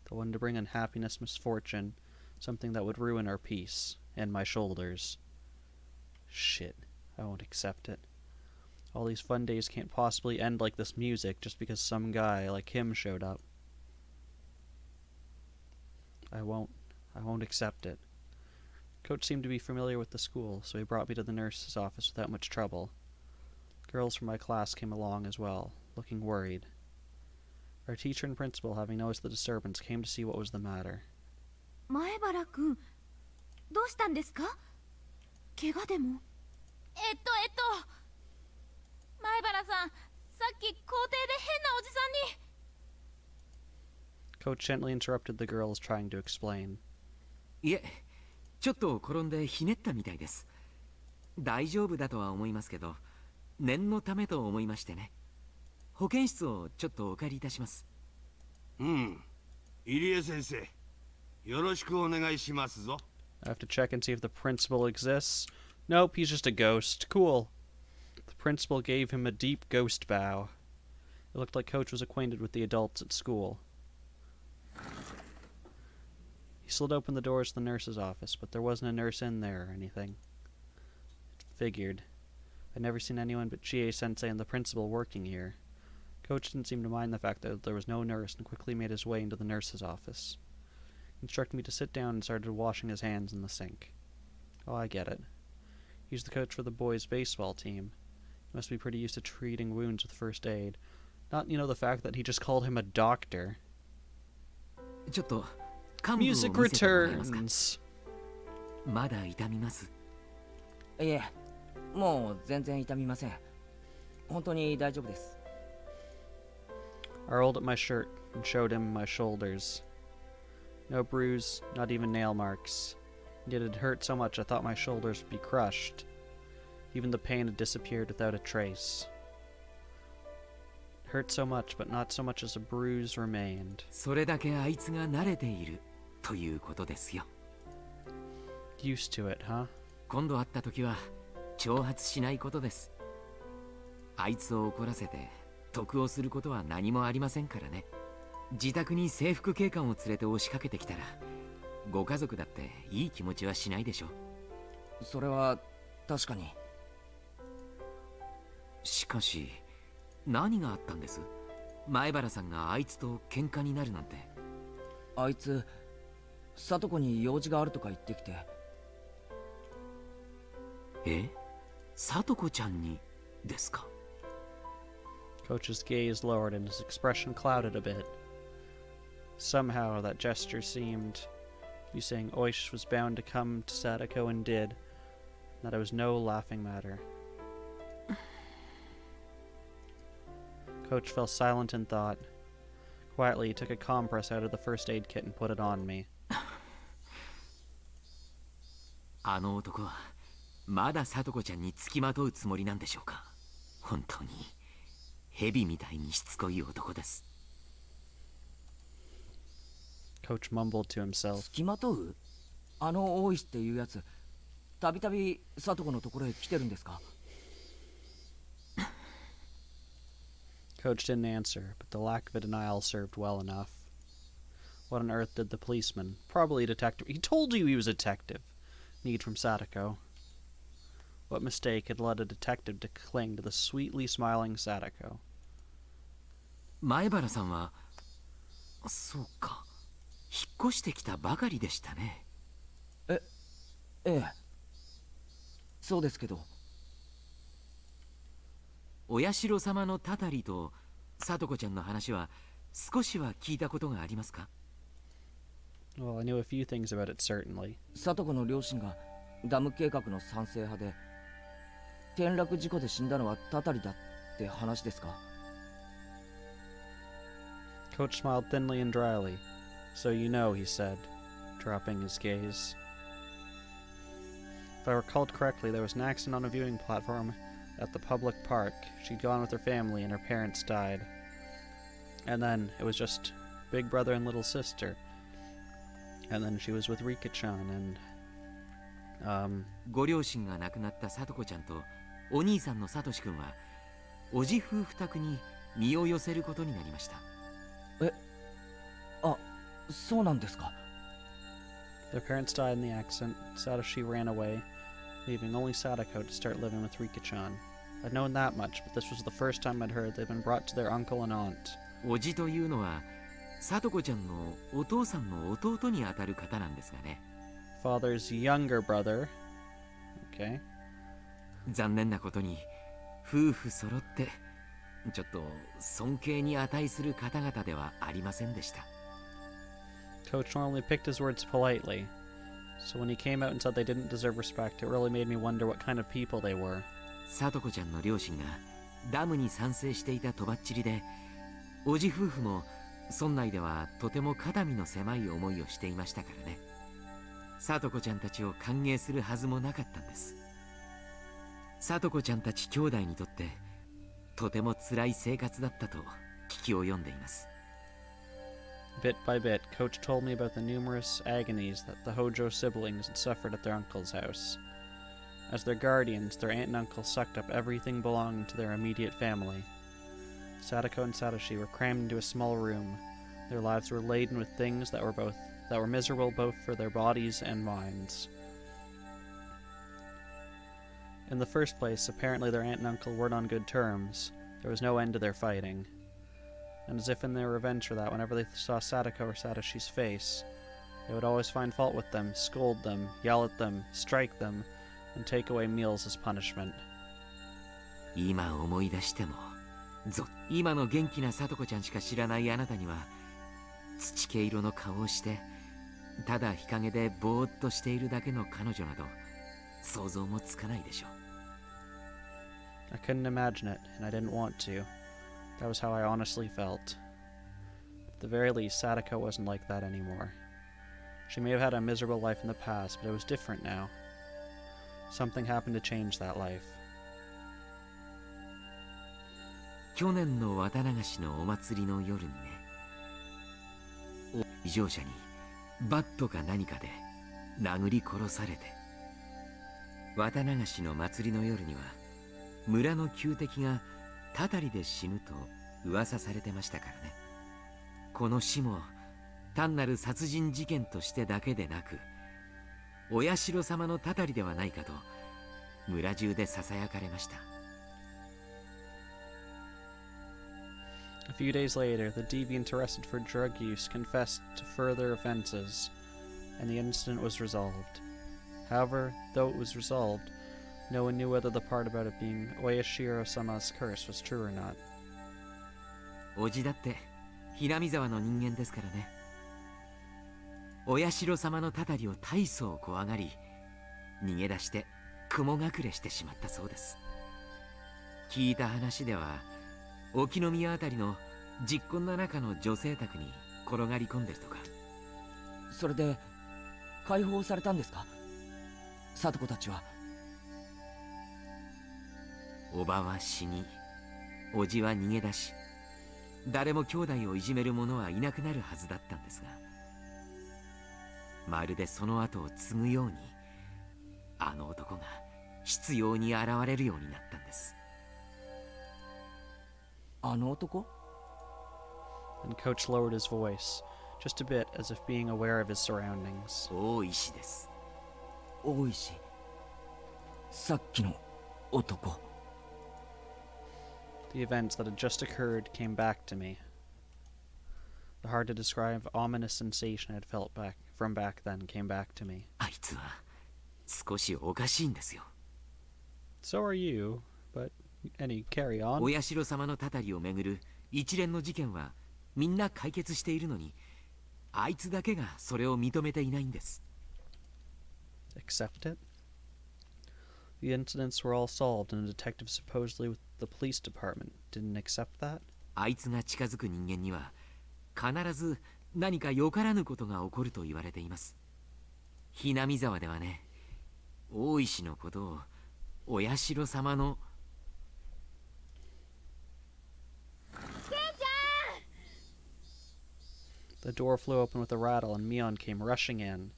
the one to bring unhappiness, misfortune, something that would ruin our peace, and my shoulders. Shit, I won't accept it. All these fun days can't possibly end like this music just because some guy like him showed up. I won't accept it. Coach seemed to be familiar with the school, so he brought me to the nurse's office without much trouble. Girls from my class came along as well, looking worried. Our teacher and principal, having noticed the disturbance, came to see what was the matter. 前原くん、どうしたんですか？怪我でも？前原さん、さっき校庭で変なおじさんに。Coach gently interrupted the girls trying to explain. いえ、ちょっと転んでひねったみたいです。大丈夫だとは思いますけど、念のためと思いましてね。保健室をちょっとお借りいたします。うん。入江先生、よろしくお願いしますぞ。I have to check and see if the principal exists. Nope, he's just a ghost. Cool. The principal gave him a deep ghost bow. It looked like Coach was acquainted with the adults at school. He slid open the doors to the nurse's office, but there wasn't a nurse in there or anything. It figured. I'd never seen anyone but Chie-sensei and the principal working here. Coach didn't seem to mind the fact that there was no nurse and quickly made his way into the nurse's office. He instructed me to sit down and started washing his hands in the sink. Oh, I get it. He's the coach for the boys' baseball team. He must be pretty used to treating wounds with first aid. Not, the fact that he just called him a doctor. ちょっと幹部を見せてもらえますか？ Music returns. まだ痛みます？いえ、もう全然痛みません。本当に大丈夫です。I rolled up my shirt and showed him my shoulders. No bruise, not even nail marks. Yet it hurt so much I thought my shoulders would be crushed. Even the pain had disappeared without a trace. It hurt so much, but not so much as a bruise remained. それだけあいつが慣れているということですよ。Used to it, huh? 今度会った時は挑発しないことです。あいつを怒らせて得をすることは何もありませんからね。自宅に制服警官を連れて押しかけてきたら、ご家族だっていい気持ちはしないでしょ。それは確かに。しかし何があったんです？前原さんがあいつと喧嘩になるなんて。あいつ里子に用事があるとか言ってきて。え？里子ちゃんにですか？ Coach's gaze lowered and his expression clouded a bit. Somehow that gesture seemed to be saying Oish was bound to come to Satoko and did, and that it was no laughing matter. Coach fell silent in thought. Quietly, he took a compress out of the first aid kit and put it on me. あの男はまだ里子ちゃんにつきまとうつもりなんでしょうか？本当に蛇みたいにしつこい男です。Coach mumbled to himself. つきまとう？あの大石っていうやつ、たびたび里子のところへ来てるんですか？ Coach didn't answer, but the lack of a denial served well enough. What on earth did the policeman, probably a detective, he told you he was a detective, need from Satoko? What mistake had led a detective to cling to the sweetly smiling Satoko? 前原さんは、そうか、引っ越してきたばかりでしたね。ええ、そうですけど。お社様のたたりと里子ちゃんの話は少しは聞いたことがありますか？ Well, I knew a few things about it, certainly. 里子の両親がダム計画の賛成派で、転落事故で死んだのはたたりだって話ですか？ Coach smiled thinly and dryly. So you know, he said, dropping his gaze. If I recalled correctly, there was an accident on a viewing platform at the public park. She'd gone with her family and her parents died. And then it was just big brother and little sister. And then she was with Rika-chan and... ご両親が亡くなった里子ちゃんとお兄さんのサトシ君はおじ夫婦宅に身を寄せることになりました。え、あ、そうなんですか。 Their parents died in the accident. Satoshi ran away, leaving only Satoko to start living with Rika-chan. I'd known that much, but this was the first time I'd heard they'd been brought to their uncle and aunt. おじというのはさとこちゃんのお父さんの弟にあたる方なんですがね。 Father's younger brother. Okay. 残念なことに夫婦揃ってちょっと尊敬に値する方々ではありませんでした。 Coach normally picked his words politely, so when he came out and said they didn't deserve respect, it really made me wonder what kind of people they were. さとこちゃんの両親がダムに賛成していたとばっちりで、おじ夫婦も村内ではとても肩身の狭い思いをしていましたからね。さとこちゃんたちを歓迎するはずもなかったんです。さとこちゃんたち兄弟にとってとても辛い生活だったと聞きを読んでいます。 Bit by bit, Coach told me about the numerous agonies that the Hojo siblings had suffered at their uncle's house. As their guardians, their aunt and uncle sucked up everything belonging to their immediate family. Satoko and Satoshi were crammed into a small room. Their lives were laden with things that were miserable both for their bodies and minds. In the first place, apparently their aunt and uncle weren't on good terms. There was no end to their fighting. And as if in their revenge for that, whenever they saw Satoko or Satoshi's face, they would always find fault with them, scold them, yell at them, strike them, and take away meals as punishment. 今思い出しても今の元気なさとこちゃんしか知らないあなたには土毛色の顔をしてただ日陰でぼーっとしているだけの彼女など想像もつかないでしょう。 I couldn't imagine it, and I didn't want to. That was how I honestly felt. At the very least, Satoko wasn't like that anymore. She may have had a miserable life in the past, but it was different now. Something happened to change that life. 去年の綿流しのお祭りの夜にね、異常者にバットか何かで殴り殺されて、綿流しの祭りの夜には村の旧敵がたたりで死ぬと噂されてましたからね。この死も単なる殺人事件としてだけでなく、お社様のたたりではないかと村中でささやかれました。 A few days later, the deviant arrested for drug use confessed to further offenses, and the incident was resolved. However, though it was resolved, no one knew whether the part about it being Oyashiro-sama's curse was true or not. おじだってひなみ沢の人間ですからね。お社様のたたりを大層怖がり、逃げ出して雲隠れしてしまったそうです。聞いた話では沖宮あたりの実婚の中の女性宅に転がり込んでるとか。それで解放されたんですか、さとこたちは。おばは死に、おじは逃げ出し、誰も兄弟をいじめる者はいなくなるはずだったんですが、まるでその後を継ぐようにあの男が執拗に現れるようになったんです。あの男？ And Coach lowered his voice, just a bit as if being aware of his surroundings. 大石です。大石。さっきの男。 The events that had just occurred came back to me. The hard to describe ominous sensation I had felt from back then came back to me. あいつは少しおかしいんですよ。 So are you, but any carry on? お社様のたたりをめぐる一連の事件はみんな解決しているのに、あいつだけがそれを認めていないんです。 Accept it? The incidents were all solved, and a detective supposedly with the police department didn't accept that? あいつが近づく人間には必ず何かよからぬことが起こると言われています。ひなみ沢ではね、大石のことをお社様の。 The door flew open with a rattle, and Mion came rushing in.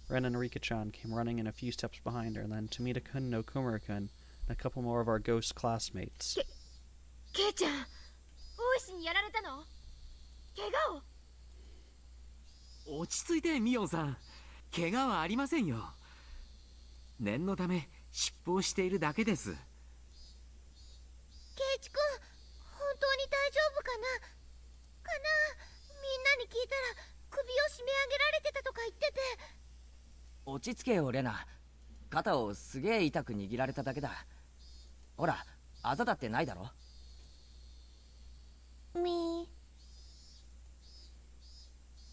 Ren and Rika-chan came running in a few steps behind her, and then Tomita-kun, Nokumura-kun, and a couple more of our ghost classmates. ケイちゃん、大石にやられたの？怪我を？落ち着いてミオンさん。怪我はありませんよ。念のため湿布をしているだけです。圭一君、本当に大丈夫かなみんなに聞いたら首を締め上げられてたとか言ってて。落ち着けよレナ。肩をすげえ痛く握られただけだ。ほら、あざだってないだろ。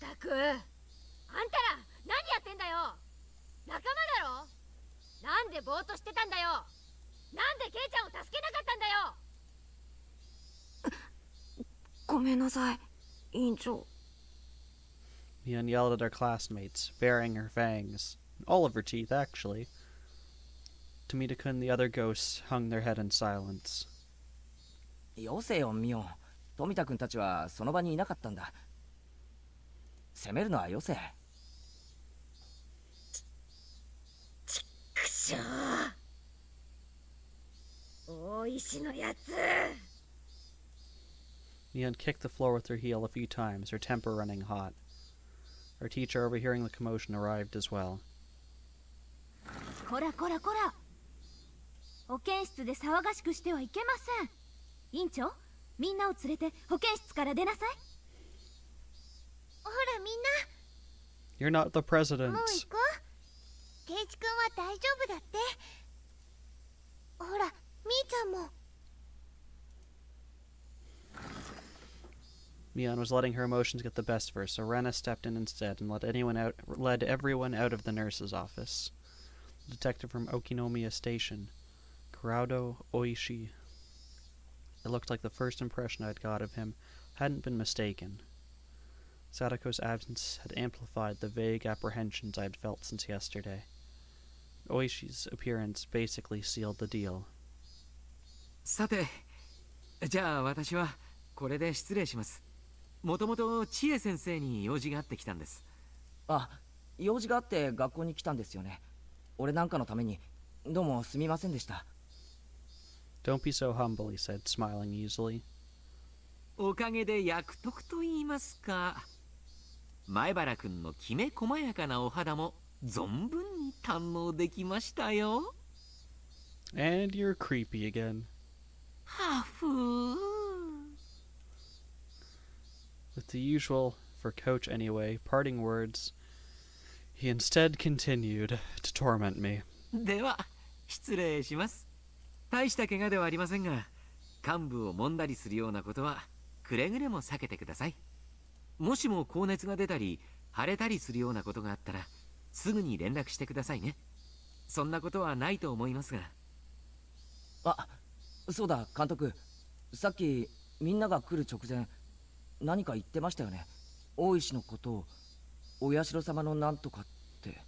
たく、あんたら何やってんだよ。仲間だろ。なんでぼーっとしてたんだよ。なんでケイちゃんを助けなかったんだよ。ごめんなさい、委員長。Mion yelled at her classmates, baring her fangs. All of her teeth, actually. Tomita-kun and the other ghosts hung their head in silence. よせよミオン。富田君たちはその場にいなかったんだ。責めるのはよせ。くしょう。大石のやつ。Mion kicked the floor with her heel a few times, her temper running hot. Her teacher, overhearing the commotion, arrived as well. こらこらこら、保健室で騒がしくしてはいけません。委員長、みんなを連れて保健室から出なさい。ほらみんな、 You're not the もう president. 行こう。圭一君は大丈夫だって。ほら、みーちゃんも。Mion was letting her emotions get the best of her, so Rena stepped in instead and led everyone out of the nurse's office. The detective from Okinomiya Station, Kurado Oishi. It looked like the first impression I'd got of him hadn't been mistaken. Satoko's absence had amplified the vague apprehensions I had felt since yesterday. Oishi's appearance basically sealed the deal. さて、じゃあ私はこれで失礼します。もともと千恵先生に用事があってきたんです。あ、用事があって学校に来たんですよね。俺なんかのためにどうもすみませんでした。 Don't be so humble, he said, smiling easily. おかげで役得と言いますか。前原くんのきめ細やかなお肌も存分に堪能できましたよ。And you're creepy again. はふー。With the usual, for Coach anyway, parting words, he instead continued to torment me. では失礼します。大した怪我ではありませんが、患部を揉んだりするようなことはくれぐれも避けてください。もしも高熱が出たり腫れたりするようなことがあったらすぐに連絡してくださいね。そんなことはないと思いますが。あ、そうだ監督。さっきみんなが来る直前何か言ってましたよね。大石のことをお社様のなんとかって。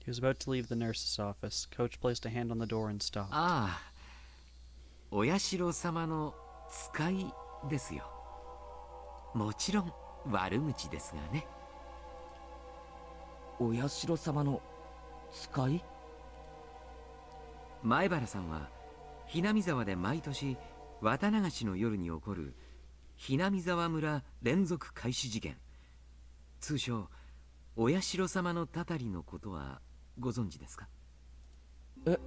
He was about to leave the nurse's office. Coach placed a hand on the door and stopped. ああ、お社様の使いですよ。もちろん悪口ですがね。お社様の使い？前原さんはひなみ沢で毎年綿流しの夜に起こるひなみ沢村連続開始事件、通称お社様のたたりのことはご存知ですか？え、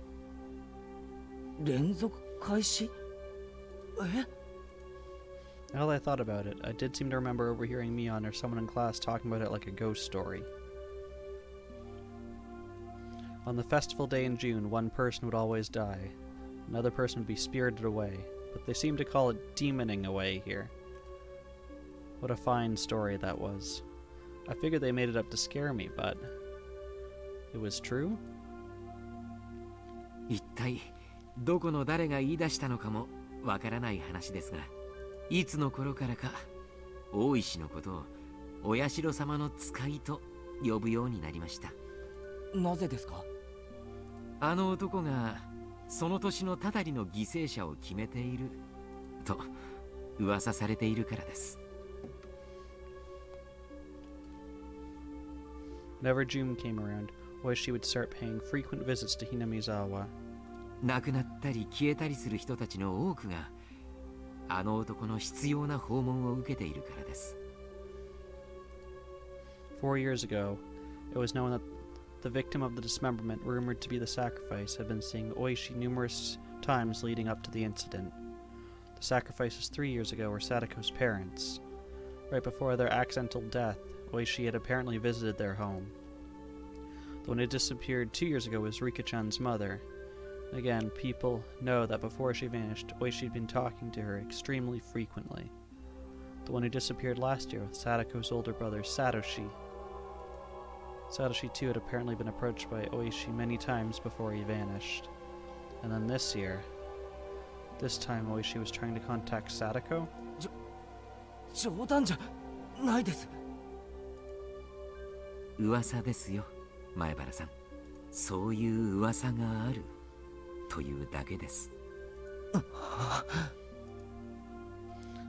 連続開始？え？ Now that I thought about it, I did seem to remember overhearing Mion or someone in class talking about it like a ghost story. On the festival day in June, one person would always die. Another person would be spirited away, but they seem to call it demoning away here. What a fine story that was. I figured they made it up to scare me, but it was true? 一体どこの誰が言い出したのかもわからない話ですが、いつの頃からか大石のことをお社様の使いと呼ぶようになりました。なぜですか？あの男がその年のたたりの犠牲者を決めていると噂されているからです。Whenever June came around, Oishi would start paying frequent visits to Hinamizawa. 亡くなったり消えたりする人たちの多くがあの男の執拗な訪問を受けているからです。4 years ago, it was known that the victim of the dismemberment, rumored to be the sacrifice, had been seeing Oishi numerous times leading up to the incident. The sacrifices 3 years ago were Satoko's parents. Right before their accidental death, Oishi had apparently visited their home. The one who disappeared 2 years ago was Rika-chan's mother. Again, people know that before she vanished, Oishi had been talking to her extremely frequently. The one who disappeared last year was Satoko's older brother, Satoshi. Satoshi too had apparently been approached by Oishi many times before he vanished. And then this time Oishi was trying to contact Satoko? 冗談じゃないです。噂ですよ、前原さん。そういう噂があるというだけです。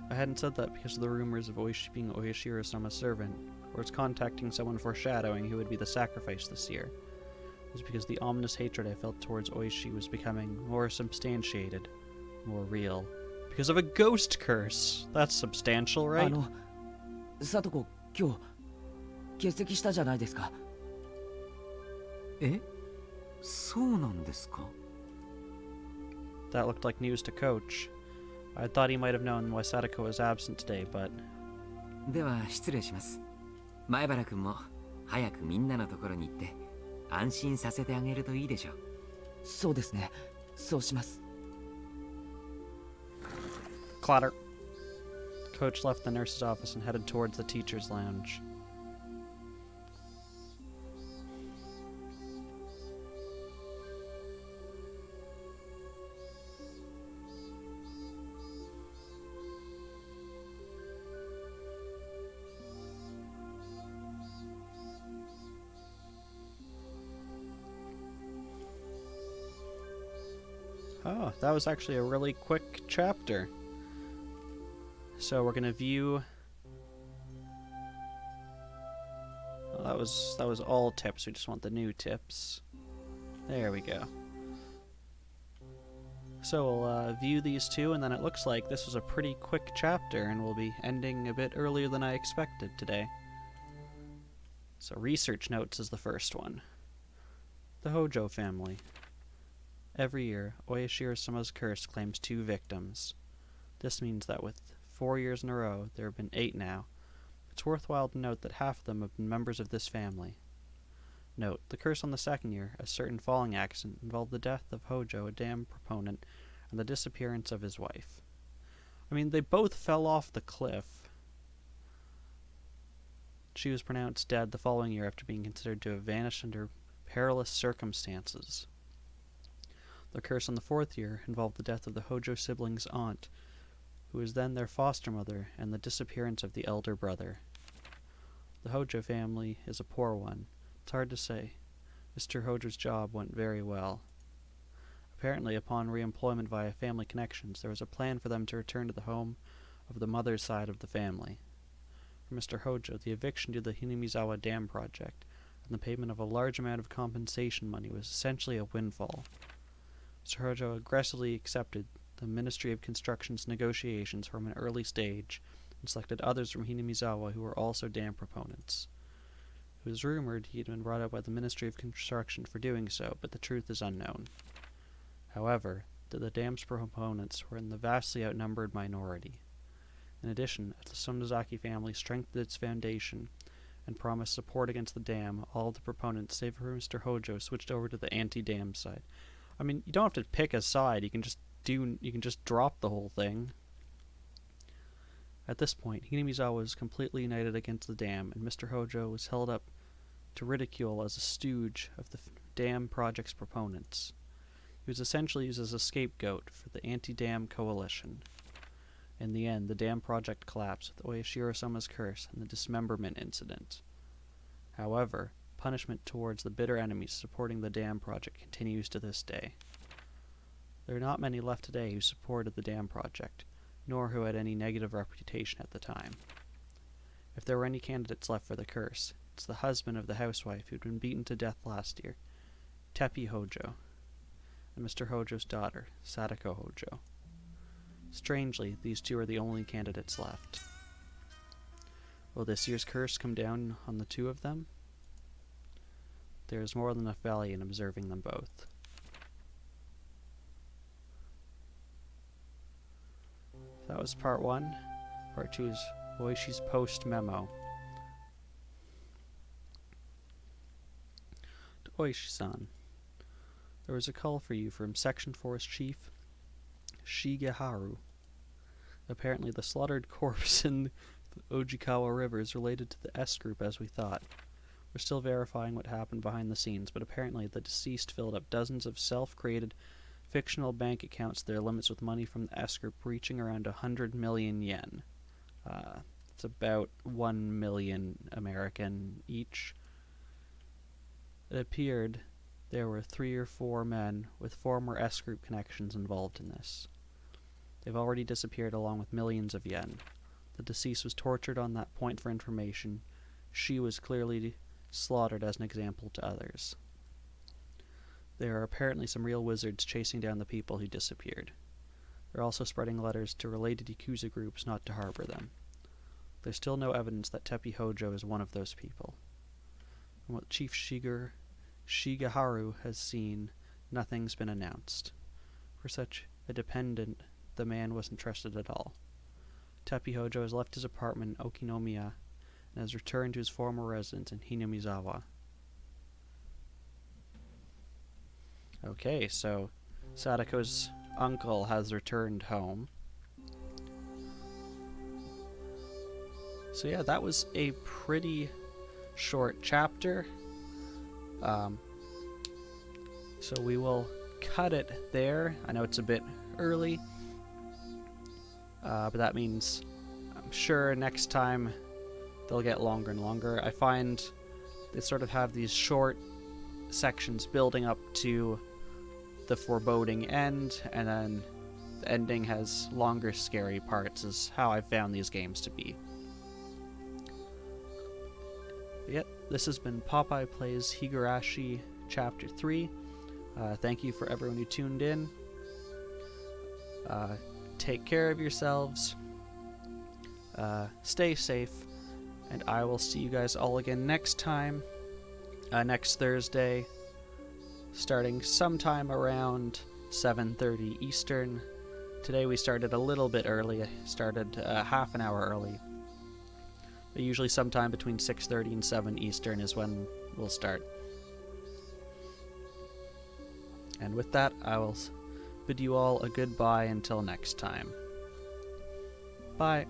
I hadn't said that because of the rumors of Oishi being Oishiro-sama's servant, or its contacting someone foreshadowing who would be the sacrifice this year. It was because the ominous hatred I felt towards Oishi was becoming more substantiated, more real. Because of a ghost curse! That's substantial, right? サトコ、今日欠席したじゃないですか。え、そうなんですか? That looked like news to Coach. I thought he might have known why Satoko was absent today, but... では失礼します。前原君も早くみんなのところに行って安心させてあげるといいでしょう。そうですね。そうします。Clatter. Coach left the nurse's office and headed towards the teacher's lounge. Oh, that was actually a really quick chapter. So we're gonna view. Well, that was all tips. We just want the new tips. There we go. So we'll view these two, and then it looks like this was a pretty quick chapter, and we'll be ending a bit earlier than I expected today. So research notes is the first one. The Hojo family. Every year, Oishiro-sama's curse claims 2 victims. This means that with 4 years in a row, there have been 8 now. It's worthwhile to note that half of them have been members of this family. Note, the curse on the 2nd year, a certain falling accident, involved the death of Hojo, a dam proponent, and the disappearance of his wife. I mean, they both fell off the cliff. She was pronounced dead the following year after being considered to have vanished under perilous circumstances. The curse on the 4th year involved the death of the Hojo siblings' aunt, who was then their foster mother, and the disappearance of the elder brother. The Hojo family is a poor one. It's hard to say. Mr. Hojo's job went very well. Apparently, upon re-employment via family connections, there was a plan for them to return to the home of the mother's side of the family. For Mr. Hojo, the eviction to the Hinamizawa Dam project and the payment of a large amount of compensation money was essentially a windfall. Mr. Hojo aggressively accepted the Ministry of Construction's negotiations from an early stage and selected others from Hinamizawa who were also dam proponents. It was rumored he had been brought up by the Ministry of Construction for doing so, but the truth is unknown. However, the dam's proponents were in the vastly outnumbered minority. In addition, as the Sonozaki family strengthened its foundation and promised support against the dam, all of the proponents, save for Mr. Hojo, switched over to the anti-dam side. I mean, you don't have to pick a side. You can just drop the whole thing. At this point, Hinamizawa was completely united against the dam, and Mr. Hojo was held up to ridicule as a stooge of the dam project's proponents. He was essentially used as a scapegoat for the anti-dam coalition. In the end, the dam project collapsed with Oishiro-sama's curse and the dismemberment incident. However, punishment towards the bitter enemies supporting the dam project continues to this day. There are not many left today who supported the dam project, nor who had any negative reputation at the time. If there were any candidates left for the curse, it's the husband of the housewife who'd been beaten to death last year, Teppei Hojo, and Mr. Hojo's daughter, Satoko Hojo. Strangely, these two are the only candidates left. Will this year's curse come down on the two of them? There is more than enough value in observing them both. That was part 1. Part 2 is Oishi's post memo. To Oishi-san, there was a call for you from Section Force Chief Shigeharu. Apparently the slaughtered corpse in the Ojikawa River is related to the S group as we thought. We're still verifying what happened behind the scenes, but apparently the deceased filled up dozens of self-created fictional bank accounts to their limits with money from the S group reaching around 100 million yen. It's about 1 million American each. It appeared there were 3 or 4 men with former S group connections involved in this. They've already disappeared along with millions of yen. The deceased was tortured on that point for information. She was clearly slaughtered as an example to others. There are apparently some real wizards chasing down the people who disappeared. They're also spreading letters to related Yakuza groups not to harbor them. There's still no evidence that Teppei Hojo is one of those people. From what Chief Shigeharu has seen, nothing's been announced. For such a dependent, the man wasn't trusted at all. Teppei Hojo has left his apartment in Okinomiya and has returned to his former residence in Hinamizawa. Okay, so Satoko's uncle has returned home. So yeah, that was a pretty short chapter. So we will cut it there. I know it's a bit early, but that means I'm sure next time they'll get longer and longer. I find they sort of have these short sections building up to the foreboding end, and then the ending has longer scary parts, is how I've found these games to be. But yet, this has been Popeye Plays Higurashi Chapter 3. Thank you for everyone who tuned in. Take care of yourselves. Stay safe. And I will see you guys all again next time. Next Thursday. Starting sometime around 7:30 Eastern. Today we started a little bit early. I started half an hour early. But usually sometime between 6:30 and 7 Eastern is when we'll start. And with that, I will bid you all a goodbye until next time. Bye.